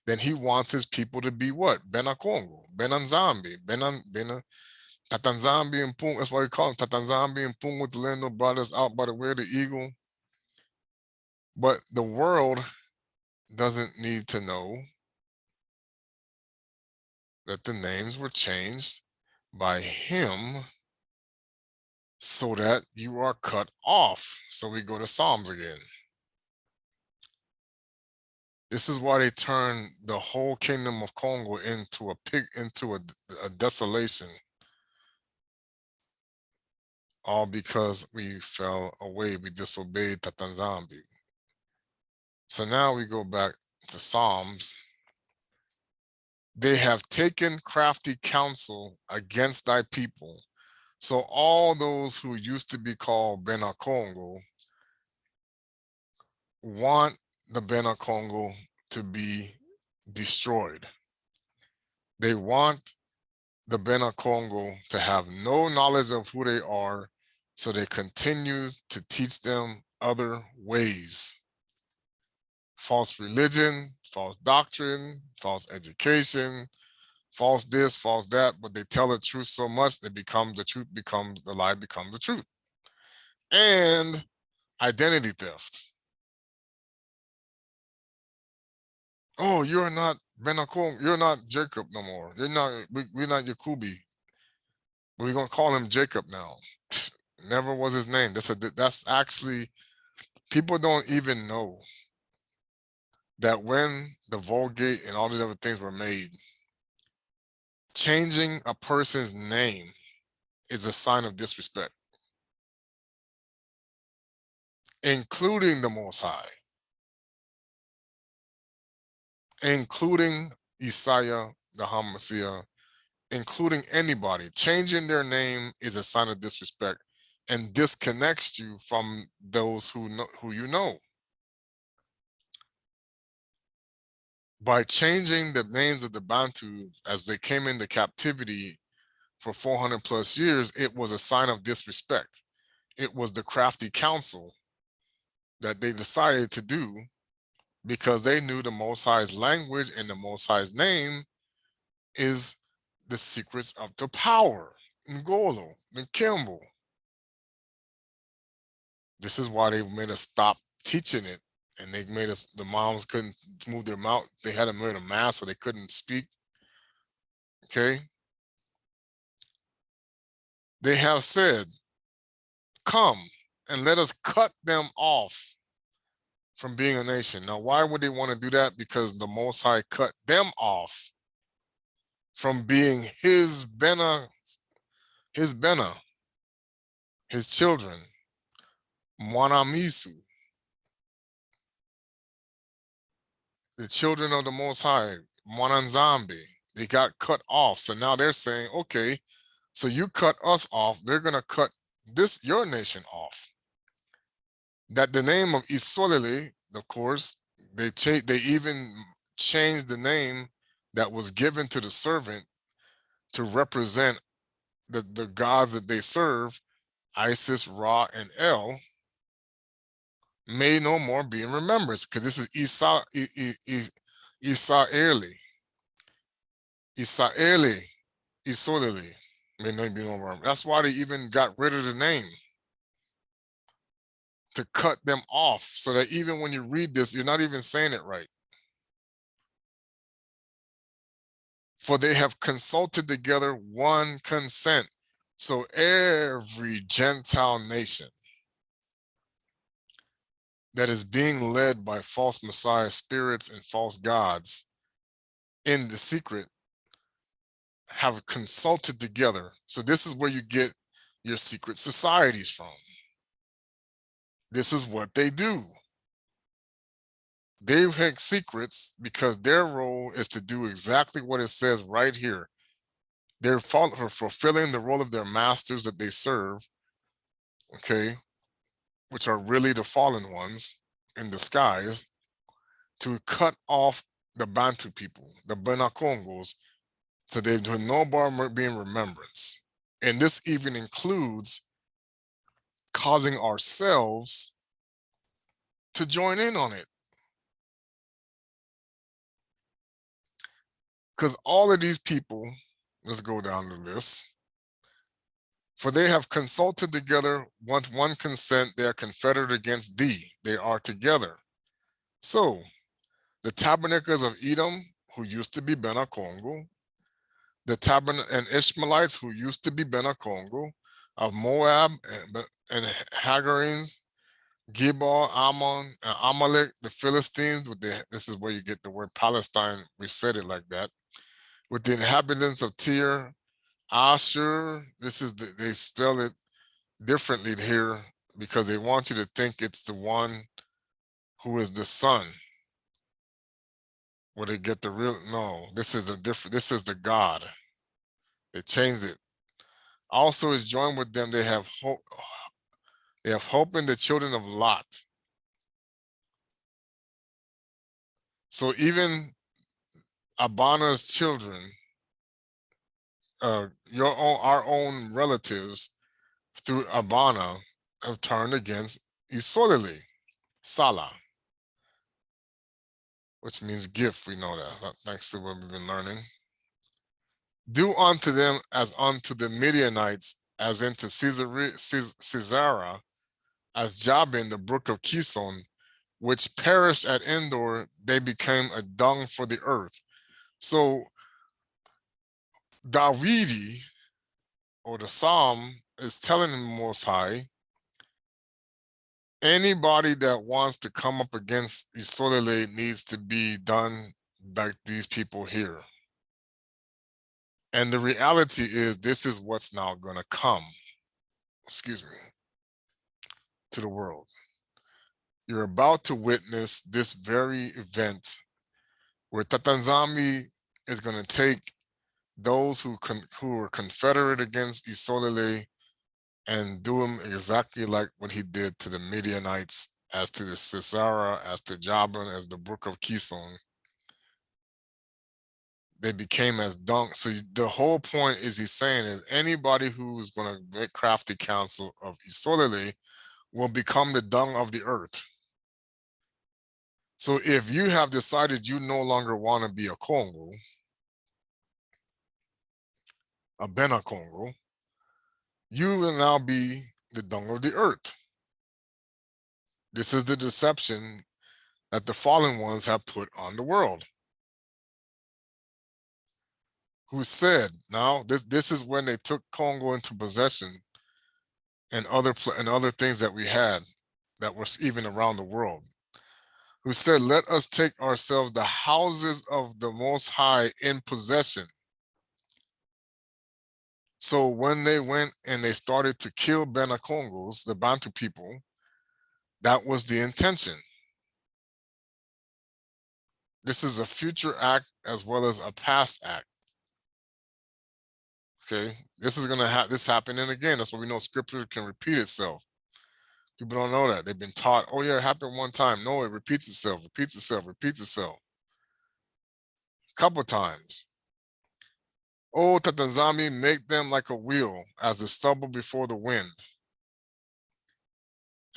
then he wants his people to be what? Bena Kongo, Bena nZambi, Bena Tata nZambi and Pung. That's why we call him Tata nZambi and Pung with the Lando brothers out by the way of the eagle. But the world doesn't need to know that the names were changed by him so that you are cut off. So we go to Psalms again. This is why they turned the whole kingdom of Congo into a desolation. All because we fell away, we disobeyed Tata nZambi. So now we go back to Psalms. They have taken crafty counsel against thy people. So all those who used to be called Bena Kongo want the Bena Kongo to be destroyed. They want the Bena Kongo to have no knowledge of who they are, so they continue to teach them other ways. False religion, false doctrine, false education, false this, false that, but they tell the truth so much that the truth becomes the lie, becomes the truth. And identity theft. Oh, you're not Benakong, you're not Jacob no more. We're not Yakubi. We're gonna call him Jacob now. Never was his name. That's actually, people don't even know that when the Vulgate and all these other things were made, changing a person's name is a sign of disrespect, including the Most High, including Isaiah, the Hamashiach, including anybody. Changing their name is a sign of disrespect and disconnects you from those who you know. By changing the names of the Bantu as they came into captivity for 400 plus years, it was a sign of disrespect. It was the crafty counsel that they decided to do because they knew the Most High's language and the Most High's name is the secrets of the power. Ngolo, Nkembo. This is why they made us stop teaching it, and they made us, the moms couldn't move their mouth. They had to wear a mask so they couldn't speak. Okay. They have said, come and let us cut them off from being a nation. Now, why would they want to do that? Because the Most High cut them off from being his Bena, his children, Mwanamisu, the children of the Most High, nZambi. They got cut off. So now they're saying, okay, so you cut us off, they're going to cut your nation off. That the name of Isolele, of course, they even changed the name that was given to the servant to represent the gods that they serve, Isis, Ra, and El, may no more be in remembrance, because this is Isaeli, Isolele, may no be no more. That's why they even got rid of the name, to cut them off, so that even when you read this, you're not even saying it right. For they have consulted together one consent. So every Gentile nation that is being led by false messiah spirits and false gods in the secret have consulted together. So this is where you get your secret societies from. This is what they do. They've had secrets because their role is to do exactly what it says right here. They're fulfilling the role of their masters that they serve, okay, which are really the fallen ones in disguise, to cut off the Bantu people, the Bena Congos, so they do no more being remembrance. And this even includes causing ourselves to join in on it. Because all of these people, let's go down the list, for they have consulted together with one consent, they are confederate against thee, they are together. So, the tabernacles of Edom, who used to be Bena Congo, and Ishmaelites, who used to be Bena Congo, of Moab and Hagarines, Gibal, Ammon, and Amalek, the Philistines, this is where you get the word Palestine, we said it like that, with the inhabitants of Tyre, Ashur, they spell it differently here because they want you to think it's the one who is the son. Where they get the real, no, this is the God. They changed it. Also is joined with them, they have hope in the children of Lot. So even Abana's children, our own relatives through Abana have turned against Isolili, Salah, which means gift. We know that, thanks to what we've been learning. Do unto them as unto the Midianites, as into Sisera, as Jabin, the brook of Kison, which perished at Endor, they became a dung for the earth. So Dawidi, or the Psalm, is telling the Most High, anybody that wants to come up against Isolele needs to be done like these people here. And the reality is, this is what's now going to come, to the world. You're about to witness this very event where Tata nZambi is going to take those who are confederate against Isolele and do them exactly like what he did to the Midianites, as to the Sisera, as to Jabin, as the brook of Kison. They became as dung. So the whole point is, he's saying is anybody who's going to make crafty counsel of Isolele will become the dung of the earth. So if you have decided you no longer want to be a Congo, a Bena Congo, you will now be the dung of the earth. This is the deception that the fallen ones have put on the world. Who said, now this is when they took Congo into possession, and other things that we had that was even around the world. Who said, let us take ourselves the houses of the Most High in possession. So when they went and they started to kill Bena Congos, the Bantu people, that was the intention. This is a future act as well as a past act. Okay, this is going to have this happening again. That's why we know scripture can repeat itself. People don't know that. They've been taught, oh yeah, it happened one time. No, it repeats itself, repeats itself, repeats itself. A couple times. Oh, Tata nZambi, make them like a wheel, as the stubble before the wind.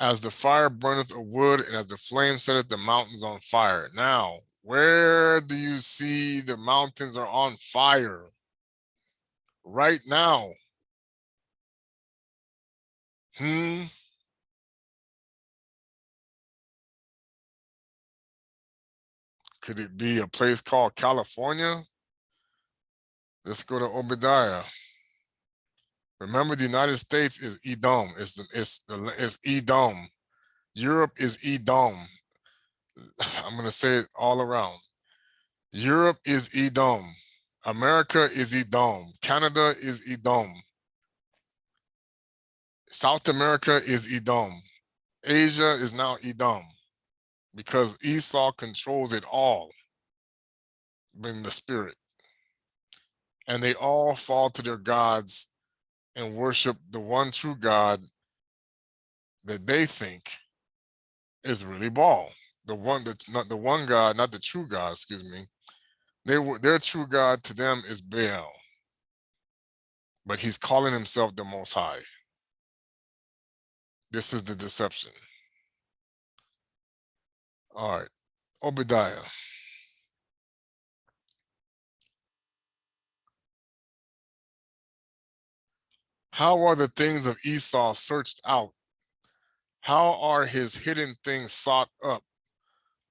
As the fire burneth a wood, and as the flame setteth the mountains on fire. Now, where do you see the mountains are on fire? Right now. Could it be a place called California? Let's go to Obadiah. Remember, the United States is Edom. It's Edom. Europe is Edom. I'm going to say it all around. Europe is Edom. America is Edom. Canada is Edom. South America is Edom. Asia is now Edom, because Esau controls it all in the spirit. And they all fall to their gods and worship the one true God that they think is really Baal. not the one God, not the true God, excuse me. Their true God to them is Baal, but he's calling himself the Most High. This is the deception. All right, Obadiah. How are the things of Esau searched out? How are his hidden things sought up?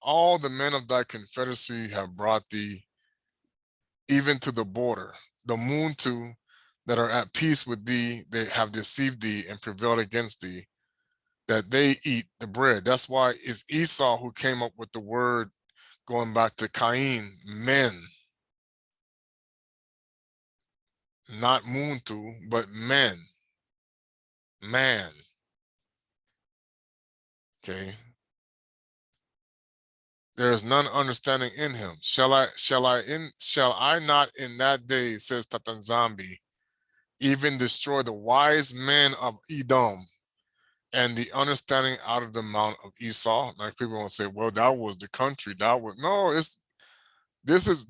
All the men of thy confederacy have brought thee, even to the border. The moon too, that are at peace with thee, they have deceived thee and prevailed against thee, that they eat the bread. That's why it's Esau who came up with the word, going back to Cain, men. Not muntu, but men. Man. Okay. There is none understanding in him. Shall I not in that day, says Tata nZambi, even destroy the wise men of Edom and the understanding out of the mount of Esau? Like people won't say, well, that was the country. That was no, it's this is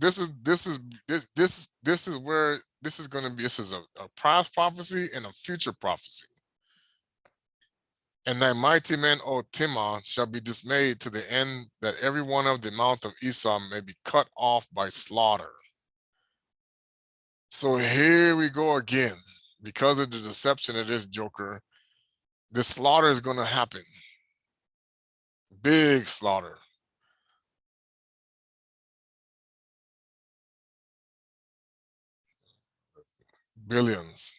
where this is going to be. This is a past prophecy and a future prophecy. And thy mighty men, O Timon, shall be dismayed to the end that every one of the mount of Esau may be cut off by slaughter. So here we go again. Because of the deception of this joker, the slaughter is going to happen. Big slaughter. Billions.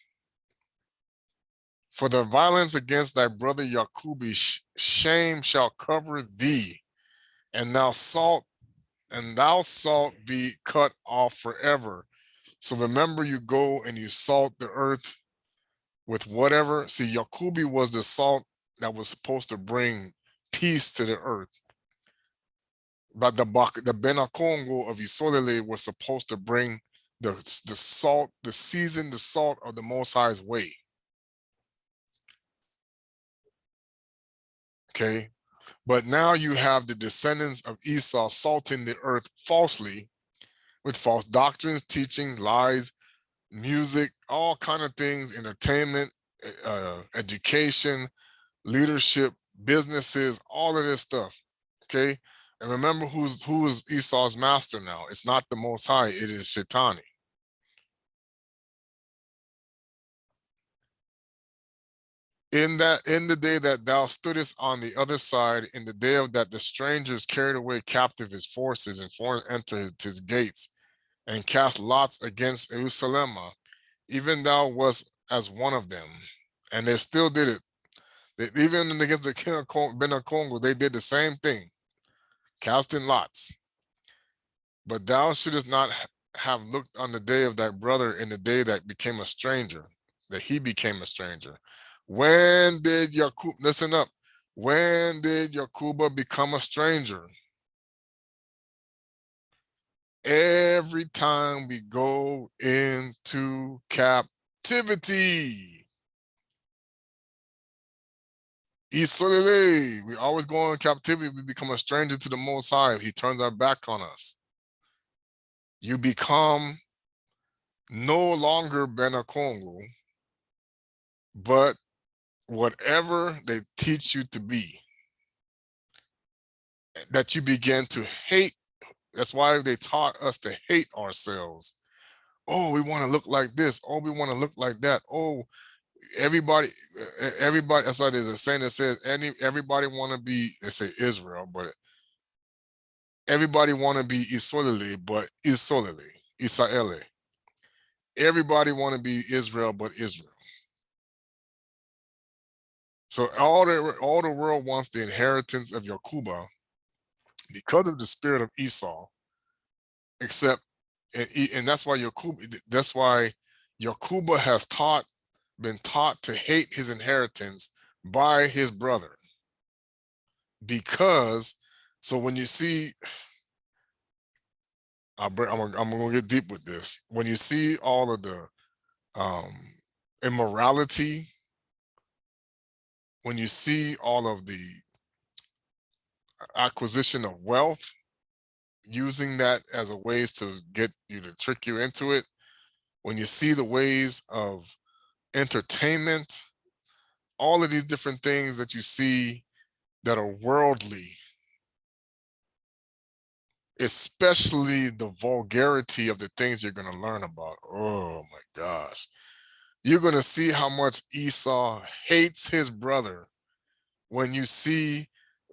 For the violence against thy brother Yakubi, shame shall cover thee, and thou shalt be cut off forever. So remember, you go and you salt the earth with whatever. See, Yakubi was the salt that was supposed to bring peace to the earth. But the Bena Kongo of Isolele was supposed to bring the salt, the seasoned, the salt of the Most High's way. Okay. But now you have the descendants of Esau salting the earth falsely with false doctrines, teachings, lies, music, all kind of things, entertainment, education, leadership, businesses, all of this stuff. Okay. And remember who is Esau's master now? It's not the Most High, it is Shaitani. In the day that thou stoodest on the other side, in the day of that the strangers carried away captive his forces and entered his gates, and cast lots against Jerusalem, even thou wast as one of them. And they still did it. Even against the king of Bena Kongo, they did the same thing, casting lots. But thou shouldest not have looked on the day of thy brother in the day that became a stranger, that he became a stranger. When did Yakub, listen up, when did Yakuba become a stranger? Every time we go into captivity. Isolele, we always go in captivity, we become a stranger to the Most High. He turns our back on us. You become no longer Bena Kongo, but whatever they teach you to be, that you begin to hate. That's why they taught us to hate ourselves. Oh, we want to look like this. Oh, we want to look like that. Oh, everybody, that's why there's a saying that says everybody want to be, they say Israel, but everybody want to be Isolele, but Isolele, Israeli. Everybody want to be Israel, but Israel. So all the world wants the inheritance of Yakuba because of the spirit of Esau, except, and that's why Yakuba has been taught to hate his inheritance by his brother. Because, so when you see, I'm gonna get deep with this. When you see all of the immorality, when you see all of the acquisition of wealth, using that as a ways to get you to trick you into it, when you see the ways of entertainment, all of these different things that you see that are worldly, especially the vulgarity of the things you're going to learn about. Oh my gosh. You're going to see how much Esau hates his brother when you see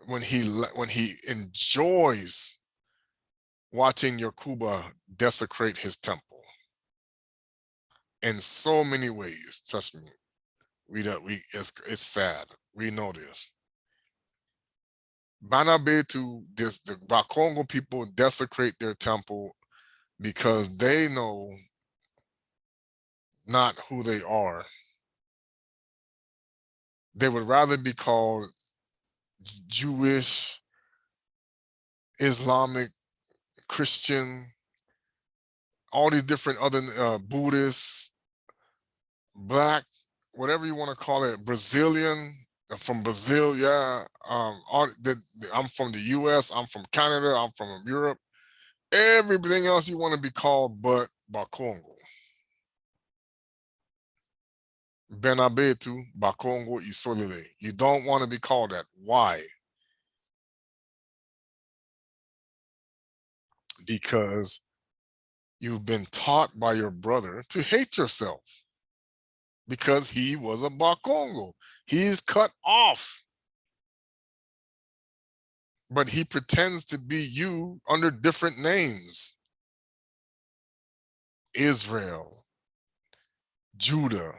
when he enjoys watching Yakuba desecrate his temple in so many ways. Trust me, it's sad. We know this. Banabetu, the Bakongo people desecrate their temple because they know not who they are. They would rather be called Jewish, Islamic, Christian, all these different other Buddhists, Black, whatever you want to call it, Brazilian, from Brazil, yeah. I'm from the US, I'm from Canada, I'm from Europe. Everything else you want to be called but Bakongo. Benabetu, Bakongo, Isolile. You don't want to be called that. Why? Because you've been taught by your brother to hate yourself because he was a Bakongo. He is cut off. But he pretends to be you under different names. Israel, Judah.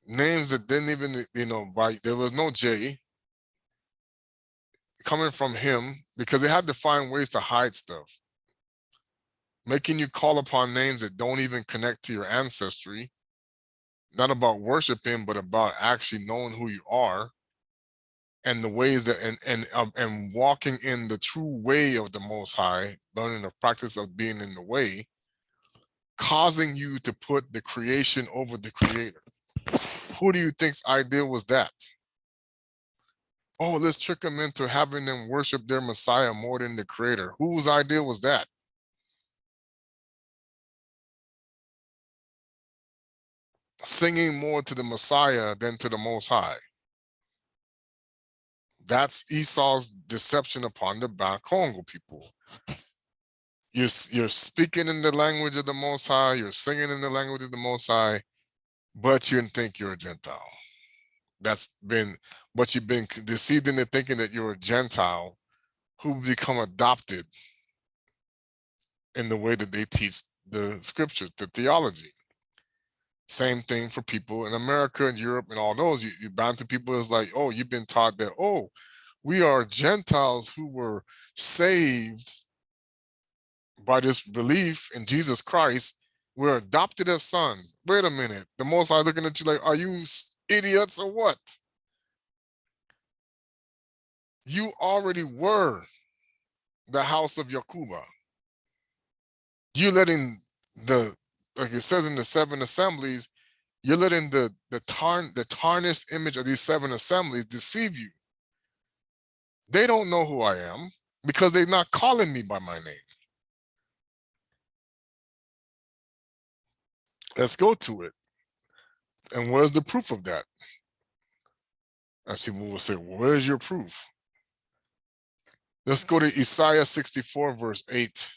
Names that didn't even, there was no J coming from him because they had to find ways to hide stuff. Making you call upon names that don't even connect to your ancestry. Not about worshiping, but about actually knowing who you are and the ways that, and walking in the true way of the Most High, learning the practice of being in the way, causing you to put the creation over the creator. Who do you think's idea was that? Oh, let's trick them into having them worship their Messiah more than the creator. Whose idea was that? Singing more to the Messiah than to the Most High. That's Esau's deception upon the Kongo people. You're speaking in the language of the Most High, you're singing in the language of the Most High, but you think you're a Gentile. But you've been deceived into thinking that you're a Gentile who become adopted in the way that they teach the scripture, the theology. Same thing for people in America and Europe and all those. You bound to people is like, oh, you've been taught that, oh, we are Gentiles who were saved by this belief in Jesus Christ. We're adopted as sons. Wait a minute. The Most High looking at you like, are you idiots or what? You already were the house of Yakuba. You letting like it says in the 7 assemblies, you're letting the tarnished image of these 7 assemblies deceive you. They don't know who I am because they're not calling me by my name. Let's go to it. And where's the proof of that? And people will say, well, where's your proof? Let's go to Isaiah 64, verse 8.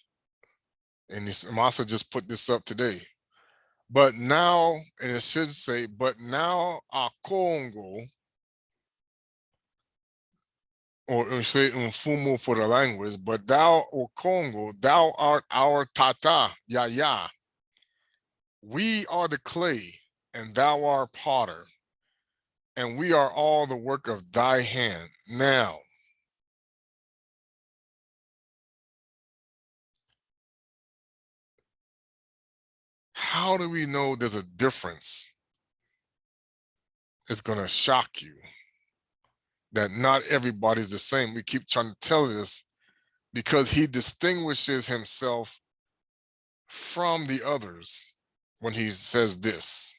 And Masa just put this up today. But now, and it should say, but now Yah Kongo, or say Mfumu for the language, but thou, O Kongo, thou art our Tata, Yah. We are the clay, and thou art potter, and we are all the work of thy hand. Now, how do we know there's a difference? It's going to shock you that not everybody's the same. We keep trying to tell this because he distinguishes himself from the others when he says this.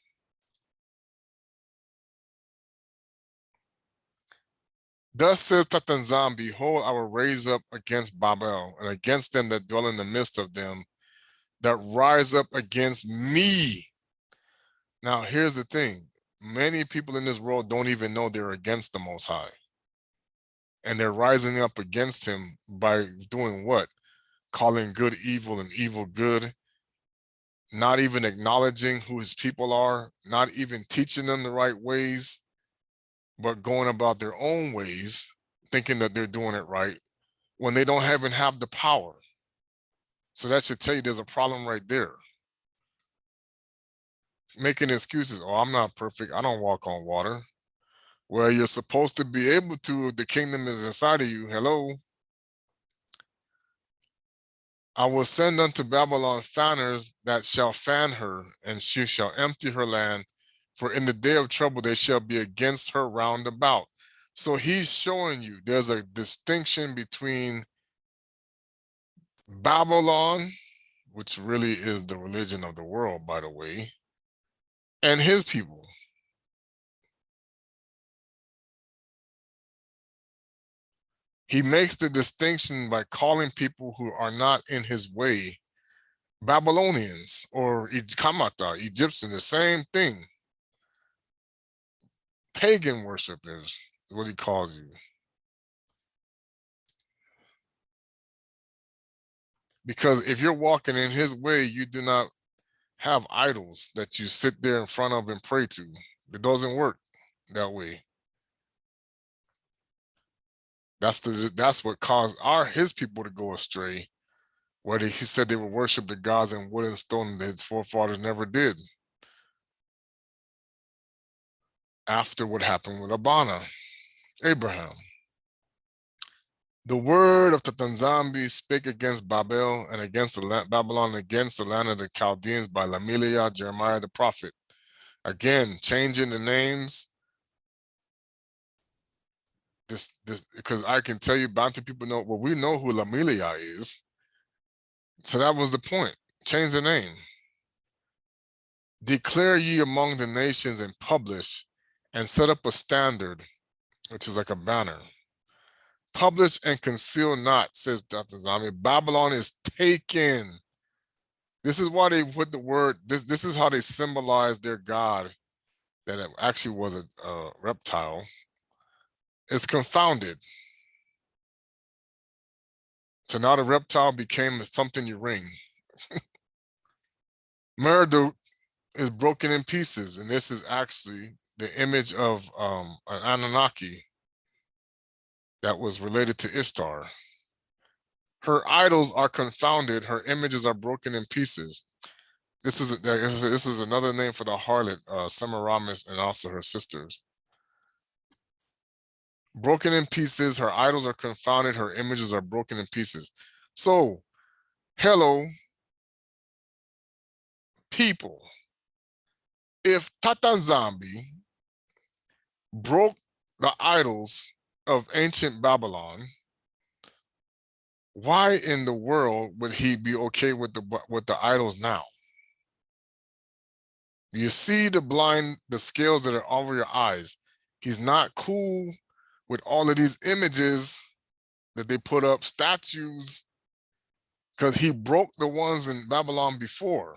Thus says Tata nZambi, behold, I will raise up against Babel and against them that dwell in the midst of them, that rise up against me. Now, here's the thing. Many people in this world don't even know they're against the Most High. And they're rising up against him by doing what? Calling good evil and evil good, not even acknowledging who his people are, not even teaching them the right ways, but going about their own ways, thinking that they're doing it right when they don't even have the power. So that should tell you there's a problem right there. Making excuses. Oh, I'm not perfect. I don't walk on water. Well, you're supposed to be able to. The kingdom is inside of you. Hello. I will send unto Babylon fanners that shall fan her, and she shall empty her land. For in the day of trouble they shall be against her round about. So he's showing you there's a distinction between Babylon, which really is the religion of the world, by the way, and his people. He makes the distinction by calling people who are not in his way Babylonians or Kamata, Egyptian, the same thing. Pagan worshipers is what he calls you. Because if you're walking in his way, you do not have idols that you sit there in front of and pray to. It doesn't work that way. That's what caused his people to go astray, where he said they would worship the gods in wood and stone that his forefathers never did. After what happened with Abraham. The word of Tata nZambi spake against Babel and against Babylon and against the land of the Chaldeans by Lamiliah, Jeremiah the prophet. Again, changing the names. This because I can tell you, Bantu people know, well, we know who Lamiliah is. So that was the point. Change the name. Declare ye among the nations and publish and set up a standard, which is like a banner. Publish and conceal not, says Dr. nZambi. Babylon is taken. This is why they put the word, this is how they symbolize their god, that it actually was a reptile. It's confounded. So now the reptile became something you ring. Marduk is broken in pieces, and this is actually the image of an Anunnaki that was related to Ishtar. Her idols are confounded, her images are broken in pieces. This is another name for the harlot, Semiramis, and also her sisters. Broken in pieces, her idols are confounded, her images are broken in pieces. So, hello, people. If Tata nZambi broke the idols of ancient Babylon, why in the world would he be okay with the idols now? You see the scales that are over your eyes. He's not cool with all of these images that they put up, statues, because he broke the ones in Babylon before.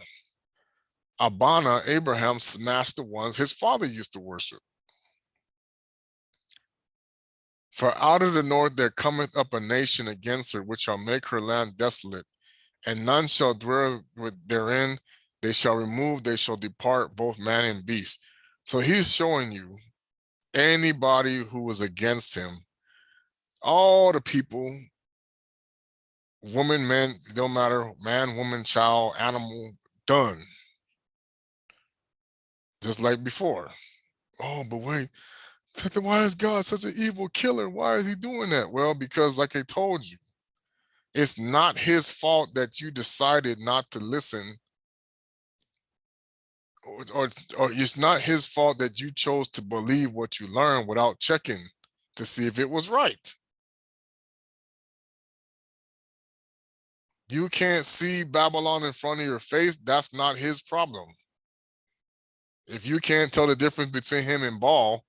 Abraham smashed the ones his father used to worship. For out of the north there cometh up a nation against her, which shall make her land desolate, and none shall dwell therein. They shall remove, they shall depart, both man and beast. So he's showing you anybody who was against him, all the people, woman, man, don't matter, man, woman, child, animal, done. Just like before. Oh, but wait, why is God such an evil killer? Why is he doing that? Well, because like I told you, it's not his fault that you decided not to listen, or it's not his fault that you chose to believe what you learned without checking to see if it was right. You can't see Babylon in front of your face, that's not his problem. If you can't tell the difference between him and Baal,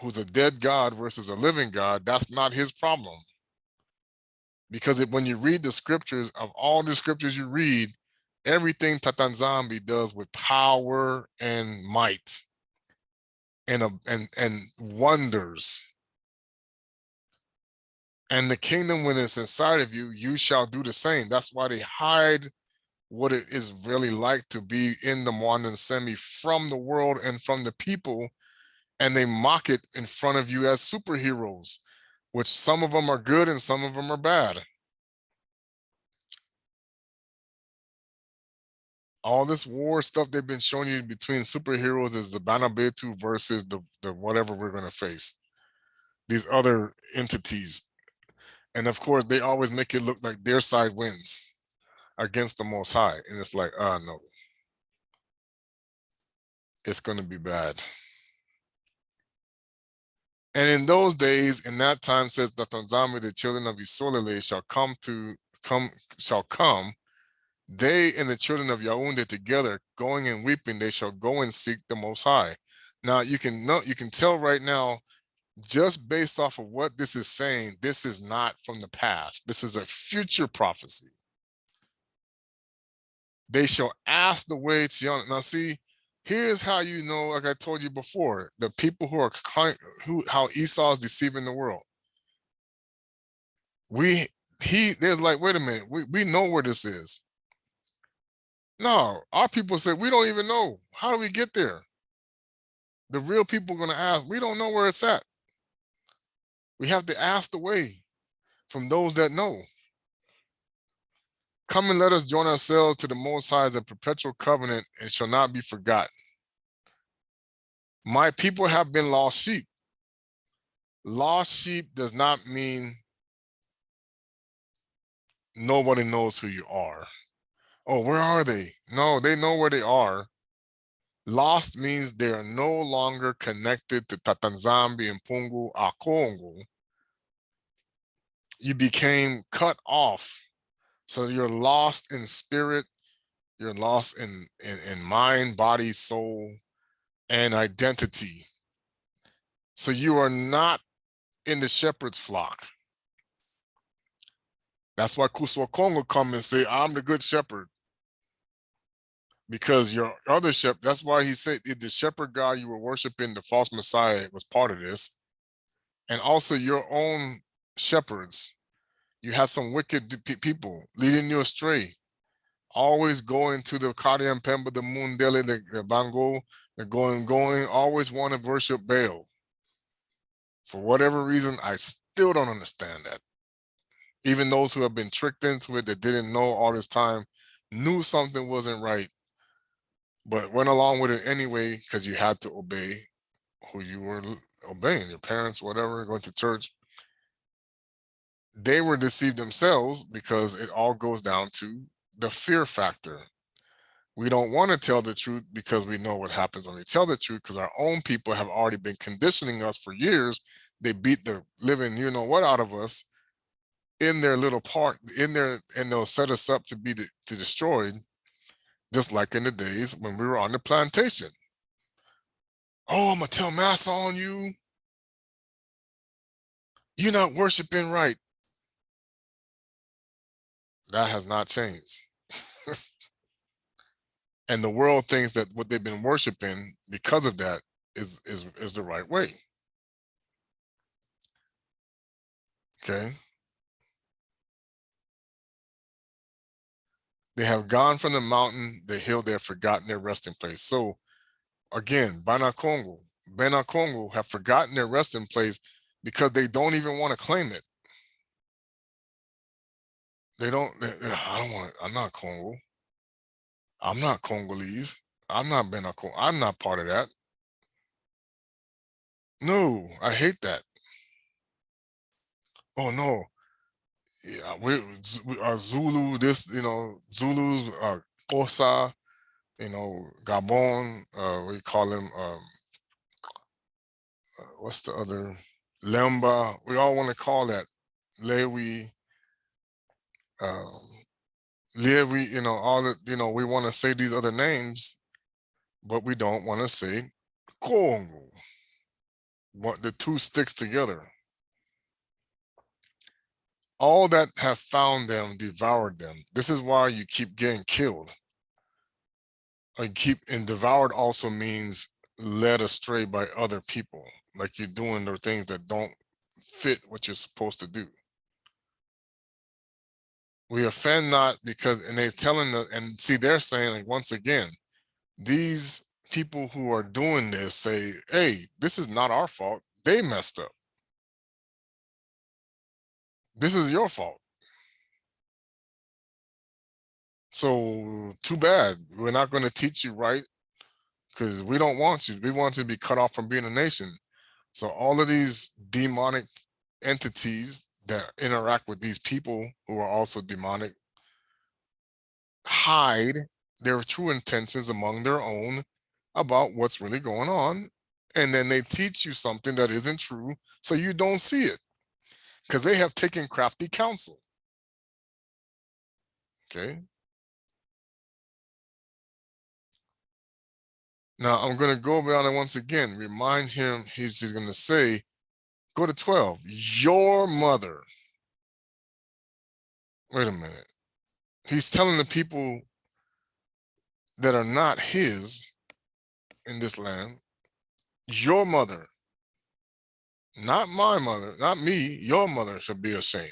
who's a dead God versus a living God, that's not his problem. Because when you read the scriptures, of all the scriptures you read, everything Tata nZambi does with power and might and wonders. And the kingdom, when it's inside of you, you shall do the same. That's why they hide what it is really like to be in the Mwandan Semi from the world and from the people, and they mock it in front of you as superheroes, which some of them are good and some of them are bad. All this war stuff they've been showing you between superheroes is the Banabetu versus the whatever we're going to face. These other entities. And of course, they always make it look like their side wins against the Most High. And it's like, no. It's going to be bad. And in those days, in that time, says that nZambi, the children of Isolele shall come, they and the children of Yaoundé together, going and weeping, they shall go and seek the Most High. Now you can tell right now, just based off of what this is saying, this is not from the past. This is a future prophecy. They shall ask the way to Yonah. Now see, here's how you know, like I told you before, the people how Esau is deceiving the world. They're like, wait a minute, we know where this is. No, our people said, we don't even know. How do we get there? The real people are going to ask, we don't know where it's at. We have to ask the way from those that know. Come and let us join ourselves to the Most High as a perpetual covenant and shall not be forgotten. My people have been lost sheep. Lost sheep does not mean nobody knows who you are. Oh, where are they? No, they know where they are. Lost means they are no longer connected to Tata nZambi and Pungu Yah Kongo. You became cut off. So you're lost in spirit, you're lost in mind, body, soul, and identity. So you are not in the shepherd's flock. That's why Kuswa Kongo come and say, I'm the good shepherd. Because your other shepherd, that's why he said the shepherd God you were worshiping, the false Messiah, was part of this. And also your own shepherds. You have some wicked people leading you astray. Always going to the Kadian Pemba, the Mundele, the Bango, they're going, always want to worship Baal. For whatever reason, I still don't understand that. Even those who have been tricked into it that didn't know all this time, knew something wasn't right, but went along with it anyway because you had to obey who you were obeying, your parents, whatever, going to church. They were deceived themselves because it all goes down to the fear factor. We don't want to tell the truth because we know what happens when we tell the truth, because our own people have already been conditioning us for years. They beat the living you know what out of us in their little part in there, and they'll set us up to be destroyed, just like in the days when we were on the plantation. Oh, I'm gonna tell Massa on you. You're not worshiping right. That has not changed. And the world thinks that what they've been worshiping because of that is the right way. Okay. They have gone from the mountain, the hill, they have forgotten their resting place. So again, Bena Kongo have forgotten their resting place because they don't even want to claim it. I don't want it. I'm not Congo. I'm not Congolese. I'm not Bena Kongo. I'm not part of that. No, I hate that. Oh no. Yeah, we are Zulu, Zulus are Kosa, Gabon, we call them, what's the other? Lemba, we all want to call that. Lewi, um, Lewi, all the, we want to say these other names, but we don't want to say Congo. what the two sticks together. All that have found them devoured them. This is why you keep getting killed. And devoured also means led astray by other people, like you're doing the things that don't fit what you're supposed to do. We offend not because, and they're telling the, and see, they're saying, like, once again, these people who are doing this say, hey, this is not our fault. They messed up. This is your fault. So too bad. We're not going to teach you right because we don't want you. We want you to be cut off from being a nation. So all of these demonic entities that interact with these people who are also demonic hide their true intentions among their own about what's really going on. And then they teach you something that isn't true so you don't see it because they have taken crafty counsel. Okay. Now I'm going to go around it once again. Remind him, he's going to say, go to 12. Your mother. Wait a minute. He's telling the people that are not his in this land, your mother, not my mother, not me, your mother should be ashamed.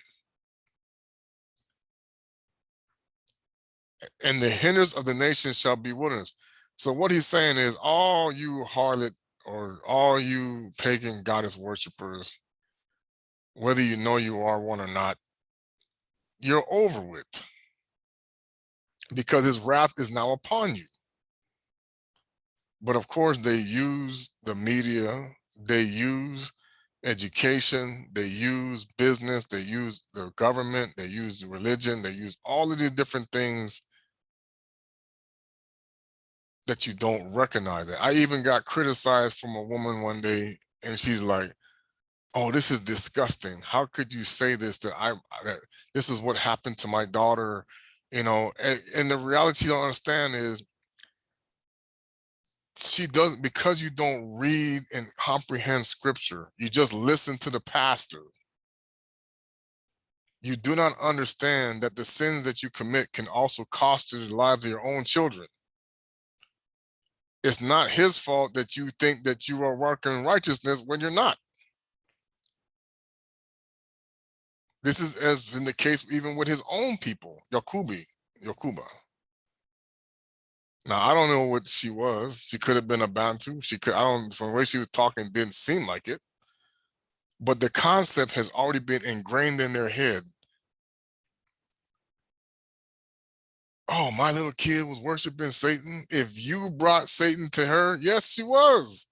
And the hindrance of the nations shall be wilderness. So what he's saying is, all you harlot or all you pagan goddess worshipers, whether you know you are one or not, you're over with because his wrath is now upon you. But of course, they use the media, they use education, they use business, they use the government, they use religion, they use all of these different things that you don't recognize. I even got criticized from a woman one day, and she's like, oh, this is disgusting. How could you say this, that this is what happened to my daughter, you know? And the reality you don't understand is she doesn't, because you don't read and comprehend scripture, you just listen to the pastor. You do not understand that the sins that you commit can also cost you the lives of your own children. It's not his fault that you think that you are working righteousness when you're not. This is as been the case even with his own people, Yakuba. Now, I don't know what she was. She could have been a Bantu. She could, I don't, from the way she was talking, it didn't seem like it. But the concept has already been ingrained in their head. Oh, my little kid was worshiping Satan. If you brought Satan to her, yes, she was.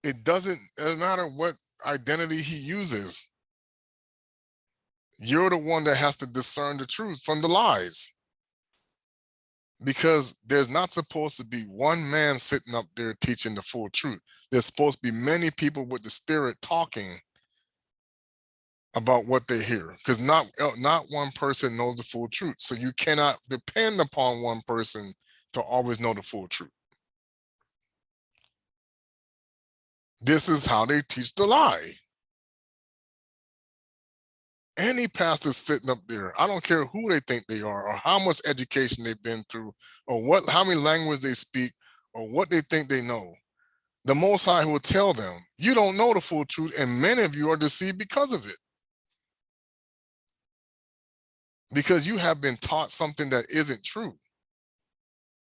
It doesn't matter what identity he uses. You're the one that has to discern the truth from the lies. Because there's not supposed to be one man sitting up there teaching the full truth. There's supposed to be many people with the spirit talking about what they hear, because not one person knows the full truth. So you cannot depend upon one person to always know the full truth. This is how they teach the lie. Any pastor sitting up there, I don't care who they think they are or how much education they've been through or how many languages they speak or what they think they know. The Most High will tell them, you don't know the full truth, and many of you are deceived because of it. Because you have been taught something that isn't true.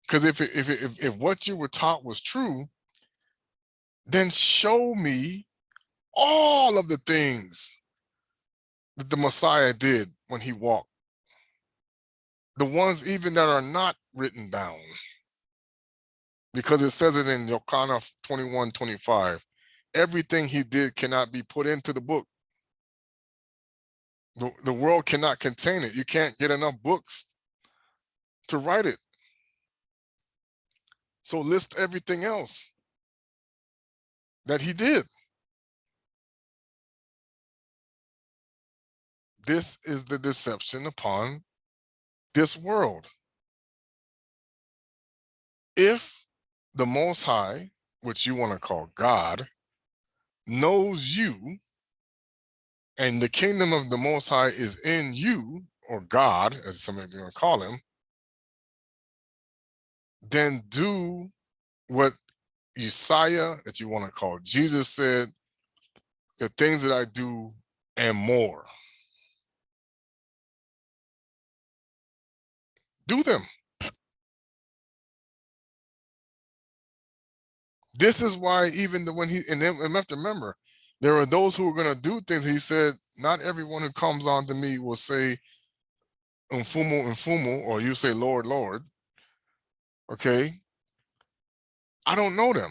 Because if what you were taught was true, then show me all of the things that the Messiah did when he walked. The ones even that are not written down. Because it says it in Yochanan 21:25. Everything he did cannot be put into the book. The world cannot contain it. You can't get enough books to write it. So list everything else that he did. This is the deception upon this world. If the Most High which you want to call God, knows you, and the kingdom of the Most High is in you, or God, as some of you want to call him, then do what Isaiah, that you want to call Jesus, said, the things that I do and more. Do them. This is why even when he, and then we have to remember, there are those who are going to do things. He said, not everyone who comes unto me will say, Mfumu, or you say, Lord, Lord. Okay. I don't know them.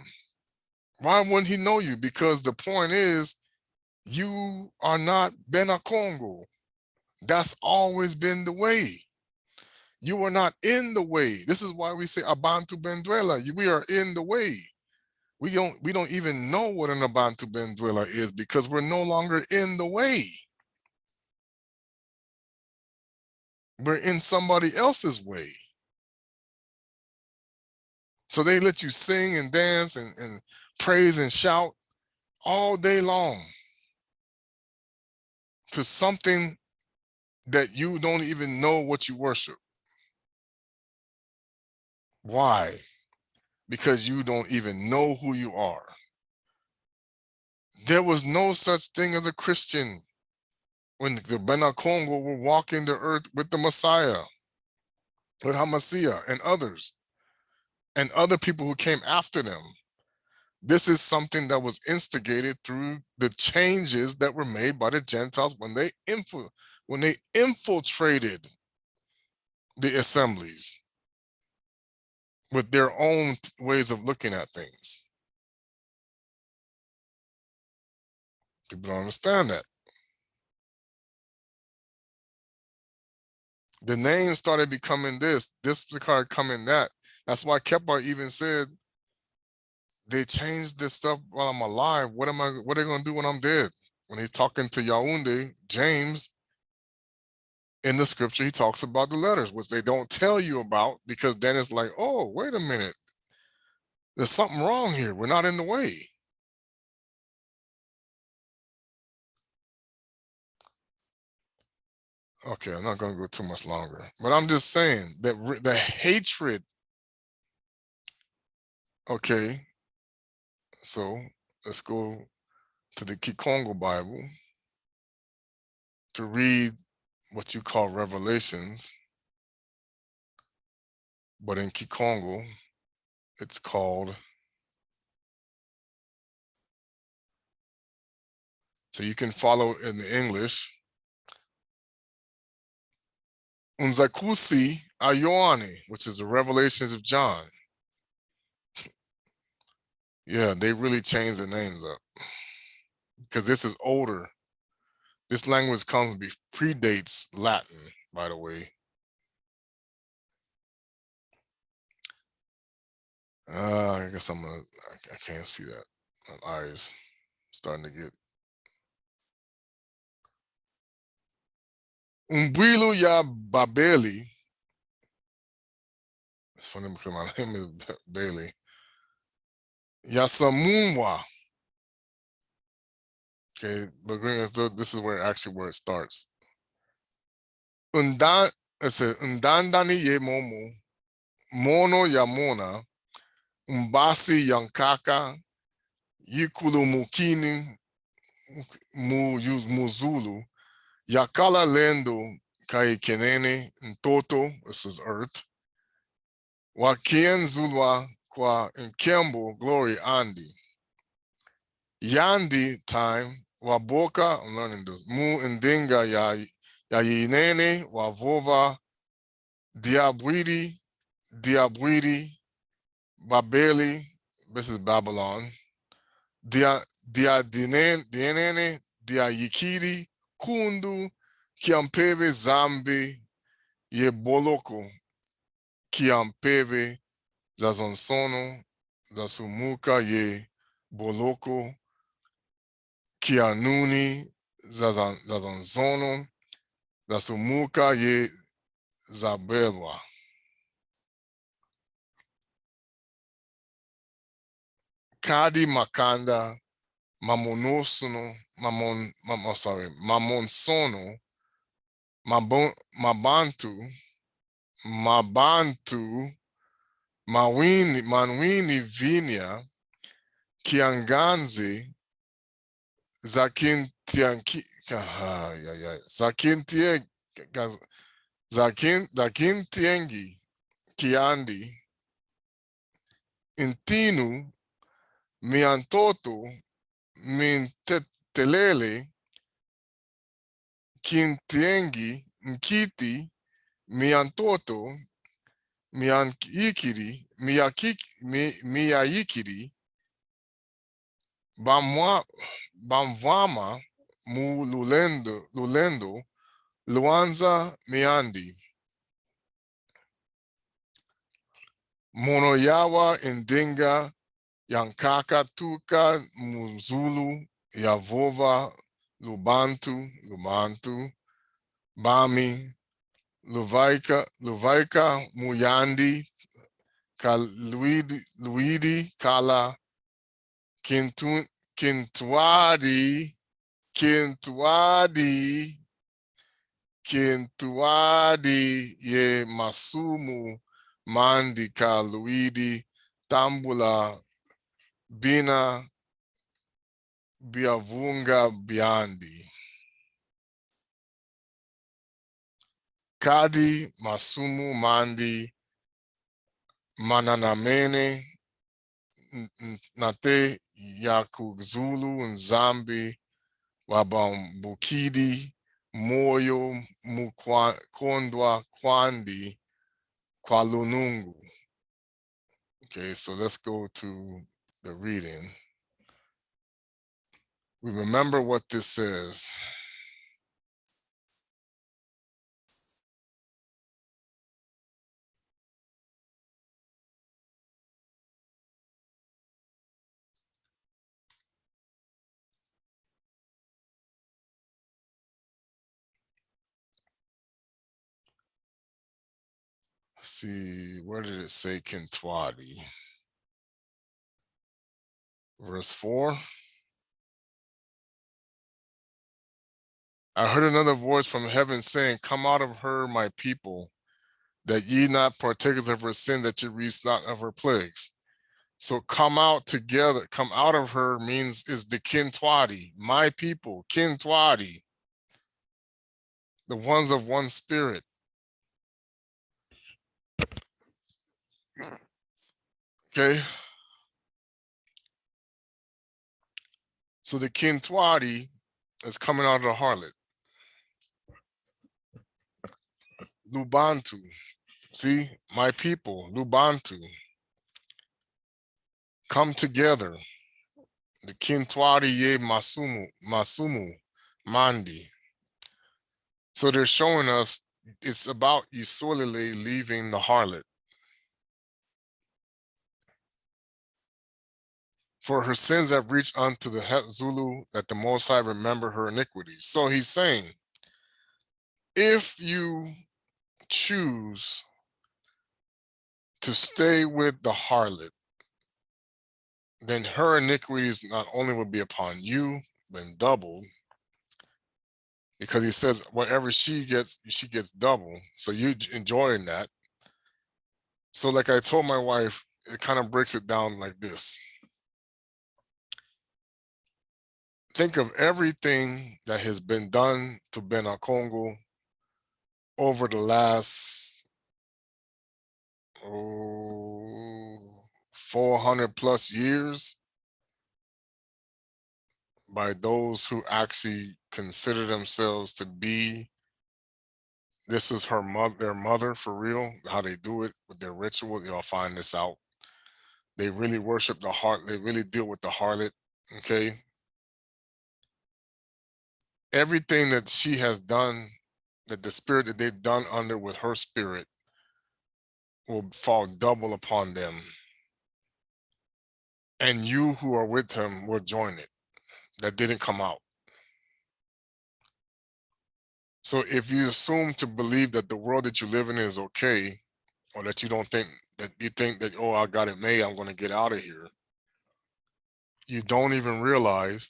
Why wouldn't he know you? Because the point is, you are not Bena Kongo. That's always been the way. You are not in the way. This is why we say Abantu Benduela. We are in the way. We don't even know what an Abantu Benduela is because we're no longer in the way. We're in somebody else's way. So they let you sing and dance and praise and shout all day long to something that you don't even know what you worship. Why? Because you don't even know who you are. There was no such thing as a Christian when the Bena Kongo were walking the earth with the Messiah, with Hamashiach and others, and other people who came after them. This is something that was instigated through the changes that were made by the Gentiles when they infiltrated the assemblies with their own ways of looking at things. People don't understand that. The name started becoming this started coming that. That's why Kepa even said, they changed this stuff while I'm alive. What are they gonna do when I'm dead? When he's talking to Yaoundé, James, in the scripture, he talks about the letters, which they don't tell you about, because then it's like, oh, wait a minute. There's something wrong here. We're not in the way. Okay, I'm not going to go too much longer, but I'm just saying that the hatred, okay, so let's go to the Kikongo Bible to read what you call Revelations, but in Kikongo, it's called, so you can follow in the English, Unzakusi Ayoane, which is the Revelations of John. Yeah, they really changed the names up because this is older. This language predates Latin, by the way. I guess I can't see that. My eyes starting to get. Umbilu ya Babeli. It's funny because my name is Bailey. Yasamunwa. Okay, but this is where it starts. It says Undandani ye momo, mono yamona, umbasi yankaka, yikulu mukini muzulu, yakala lendo kai kenene ntoto, this is earth, wakien zulwa kwa nkembo glory andi. Yandi time, waboka, I'm learning this, mu ndinga ya yinene, wavova, diabwidi, Babeli, this is Babylon, dia dinene, dia yikiri, kundu, kiampeve zambi, ye boloko, kiampeve, zazonsono, zasumuka ye boloko, kianuni, zazonzono, zasumuka ye zabelwa. Kadi Makanda Mamonosono Mamonsono Mabantu Manwini Vinya Kianganzi Zakintianki Zakintiengi Kiandi Intinu Miantoto Mintelele Kintiengi Mkiti Miantoto Miyakiri Bamvama Mu Lulendo Luanza Miandi Monoyawa Indinga Yankaka Tuka Muzulu Yavova Lubantu Bami Luvaika Muyandi Luidi Kala Kintuadi Ye Masumu Mandi Ka Luidi Tambula Bena Biavunga Biandi Kadi Masumu Mandi Mananamene Nate Yakuzulu nZambi Wabambukidi Moyo Mukondwa Kwandi Kwalunungu. Okay, so let's go to the reading. We remember what this says. Let's see, where did it say Kintuadi? Verse 4. I heard another voice from heaven saying, come out of her, my people, that ye not partakers of her sin, that ye reach not of her plagues. So come out together, come out of her means is the Kintuadi, my people, Kintuadi, the ones of one spirit. Okay. So the Kintuadi is coming out of the harlot. Lubantu. See, my people, Lubantu. Come together. The Kintuadi ye Masumu, Mandi. So they're showing us it's about Isolele leaving the harlot. For her sins have reached unto the Zulu, that the Most High remember her iniquities. So he's saying, if you choose to stay with the harlot, then her iniquities not only will be upon you, but doubled. Because he says whatever she gets double. So you enjoying that. So like I told my wife, it kind of breaks it down like this. Think of everything that has been done to Bena Kongo over the last 400 plus years by those who actually consider themselves to be, this is her mother, their mother for real, how they do it with their ritual. You'll find this out. They really worship the harlot. They really deal with the harlot, okay? Everything that she has done, that the spirit that they've done under with her spirit will fall double upon them. And you who are with him will join it. That didn't come out. So if you assume to believe that the world that you live in is okay, or that you don't think that, you think that, oh, I got it made, I'm going to get out of here, you don't even realize,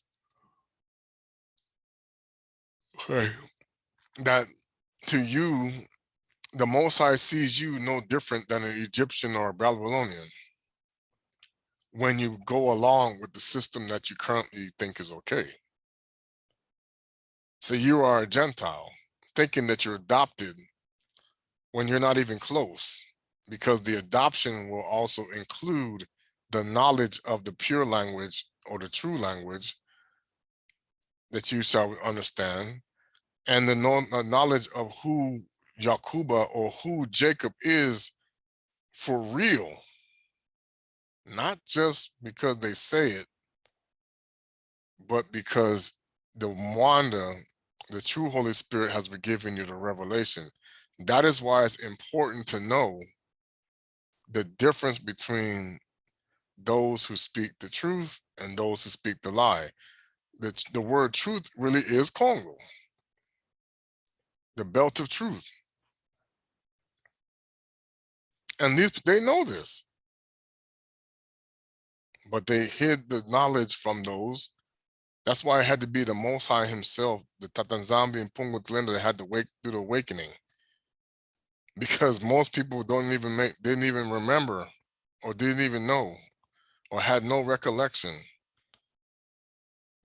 okay, that to you, the Most High sees you no different than an Egyptian or a Babylonian when you go along with the system that you currently think is okay. So you are a Gentile, thinking that you're adopted when you're not even close, because the adoption will also include the knowledge of the pure language or the true language that you shall understand, and the knowledge of who Yakuba or who Jacob is for real, not just because they say it, but because the Wanda, the true Holy Spirit, has been giving you the revelation. That is why it's important to know the difference between those who speak the truth and those who speak the lie. The word truth really is Kongo, the belt of truth. And they know this, but they hid the knowledge from those. That's why it had to be the Most High himself, the Tata nZambi and Pungo Tlenda, that had to do the awakening. Because most people didn't even remember, or didn't even know, or had no recollection.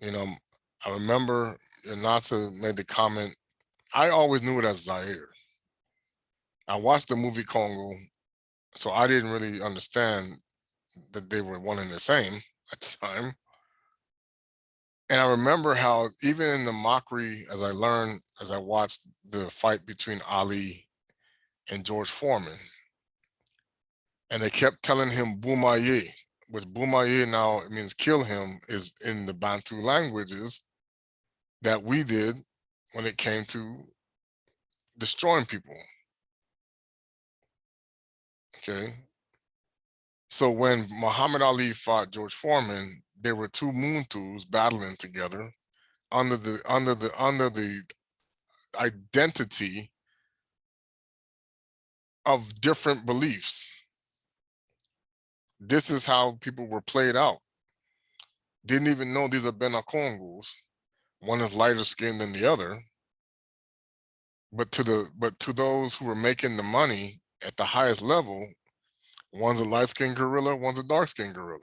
You know, I remember Nata made the comment, I always knew it as Zaire. I watched the movie Kongo, so I didn't really understand that they were one and the same at the time. And I remember how even in the mockery, as I learned, as I watched the fight between Ali and George Foreman, and they kept telling him Bumaye, which Bumaye now means kill him, is in the Bantu languages that we did when it came to destroying people. Okay. So when Muhammad Ali fought George Foreman, there were two Muntu battling together under the identity of different beliefs. This is how people were played out. Didn't even know these are Bena Congos. One is lighter skinned than the other. But to those who were making the money at the highest level, one's a light-skinned gorilla, one's a dark-skinned gorilla.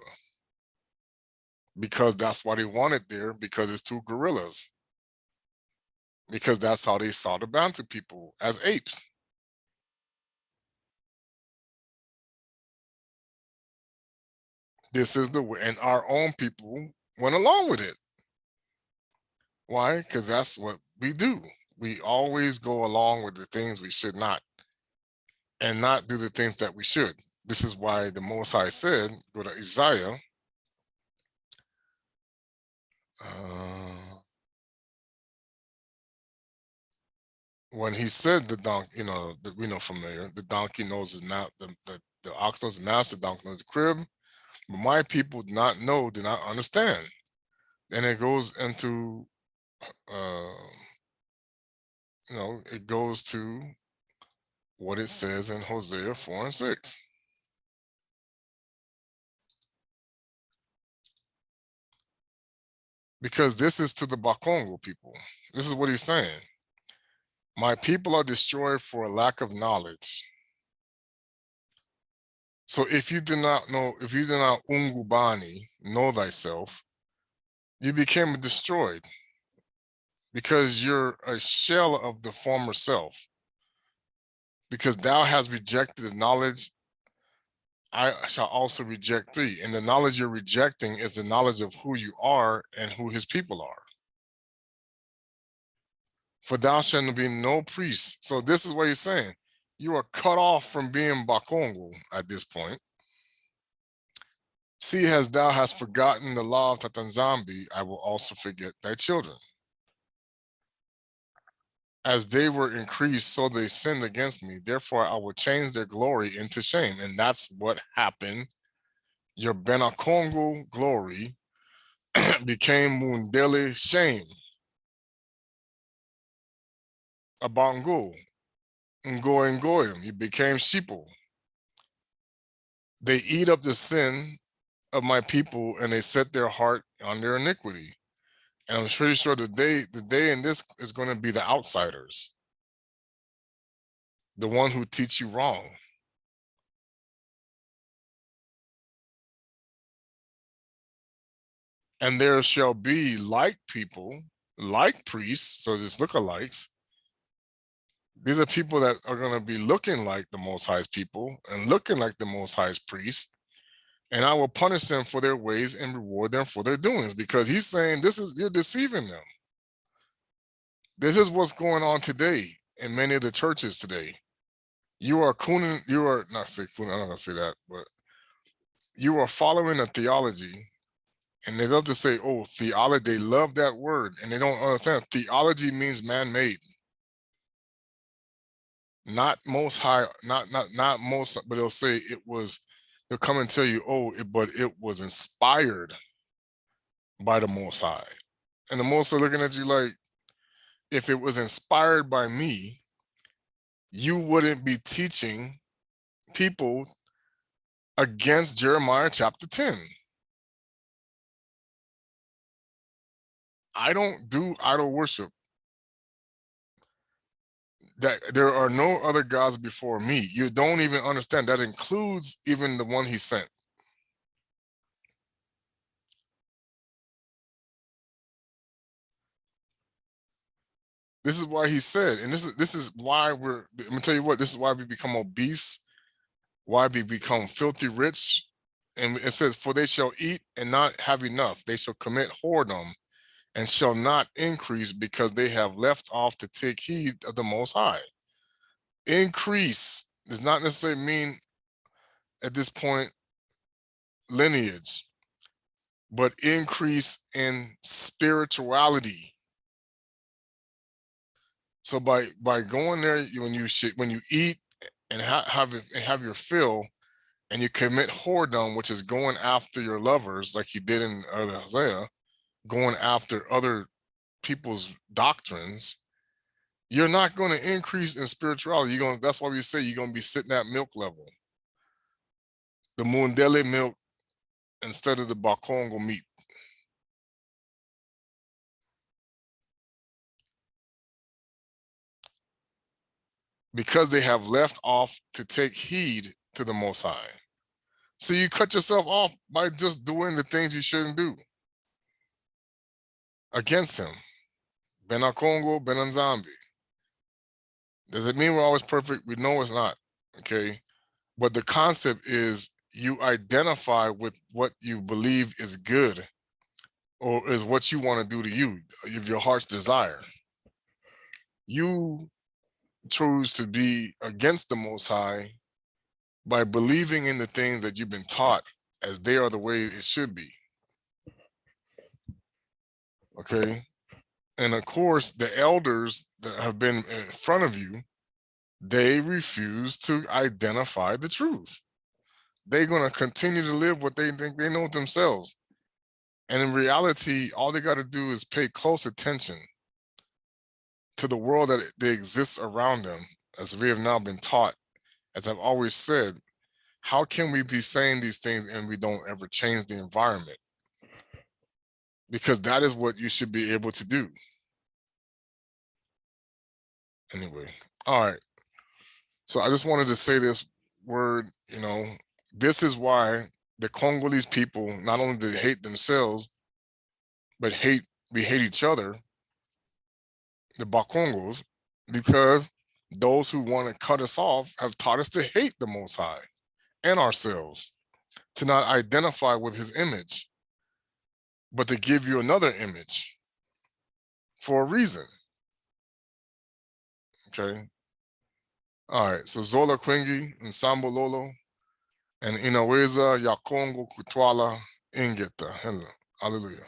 Because that's why they wanted there, because it's two gorillas. Because that's how they saw the Bantu people, as apes. This is the way, and our own people went along with it. Why? Because that's what we do. We always go along with the things we should not, and not do the things that we should. This is why the Most High said, go to Isaiah, when he said the donkey, we know familiar, the donkey knows his mouth, the ox knows his master, the donkey knows his crib, but my people do not know, do not understand. And it goes into, it goes to what it says in Hosea 4 and 6. Because this is to the Bakongo people. This is what he's saying. My people are destroyed for a lack of knowledge. So if you do not know, if you do not ungubani, know thyself, you became destroyed because you're a shell of the former self. Because thou hast rejected the knowledge, I shall also reject thee. And the knowledge you're rejecting is the knowledge of who you are and who his people are. For thou shalt be no priest. So this is what he's saying. You are cut off from being Bakongo at this point. See, as thou hast forgotten the law of Tata nZambi, I will also forget thy children. As they were increased, so they sinned against me. Therefore, I will change their glory into shame. And that's what happened. Your Bena Kongo glory became Mundele shame. Abango, Ngoyim, you became sheeple. They eat up the sin of my people, and they set their heart on their iniquity. And I'm pretty sure the day in this is going to be the outsiders, the one who teach you wrong. And there shall be like people, like priests, so there's lookalikes. These are people that are going to be looking like the Most High's people and looking like the Most High's priests. And I will punish them for their ways and reward them for their doings, because he's saying you're deceiving them. This is what's going on today in many of the churches today. You are not say cooning, I'm not gonna say that, but you are following a theology, and they love to say, oh, theology, they love that word, and they don't understand theology means man-made. Not most high, not most, but they'll say they'll come and tell you, but it was inspired by the Most High. And the Most High looking at you like, if it was inspired by me, you wouldn't be teaching people against Jeremiah chapter 10. I don't do idol worship. That there are no other gods before me. You don't even understand. That includes even the one he sent. This is why he said, and this is why I'm gonna tell you what, this is why we become obese, why we become filthy rich. And it says, for they shall eat and not have enough. They shall commit whoredom and shall not increase, because they have left off to take heed of the Most High. Increase does not necessarily mean at this point lineage, but increase in spirituality. So by going there, when you eat and have your fill, and you commit whoredom, which is going after your lovers, like he did in Hosea, going after other people's doctrines, you're not going to increase in spirituality. That's why we say you're going to be sitting at milk level, the Mundele milk instead of the Yah Kongo meat. Because they have left off to take heed to the Most High. So you cut yourself off by just doing the things you shouldn't do against him. Bena Kongo, Bena nZambi. Does it mean we're always perfect? We know it's not, okay? But the concept is you identify with what you believe is good, or is what you want to do to you, of your heart's desire. You choose to be against the Most High by believing in the things that you've been taught as they are the way it should be. Okay? And of course, the elders that have been in front of you, they refuse to identify the truth. They're going to continue to live what they think they know themselves. And in reality, all they got to do is pay close attention to the world that exists around them, as we have now been taught. As I've always said, how can we be saying these things and we don't ever change the environment? Because that is what you should be able to do. Anyway, all right. So I just wanted to say this word, this is why the Congolese people, not only do they hate themselves, but we hate each other, the Bakongos, because those who want to cut us off have taught us to hate the Most High and ourselves, to not identify with his image, but to give you another image for a reason. Okay. All right. So Zola Kwingi, Nsambo Lolo, and Inaweza Yah Kongo Kutwala Ingeta. Hallelujah.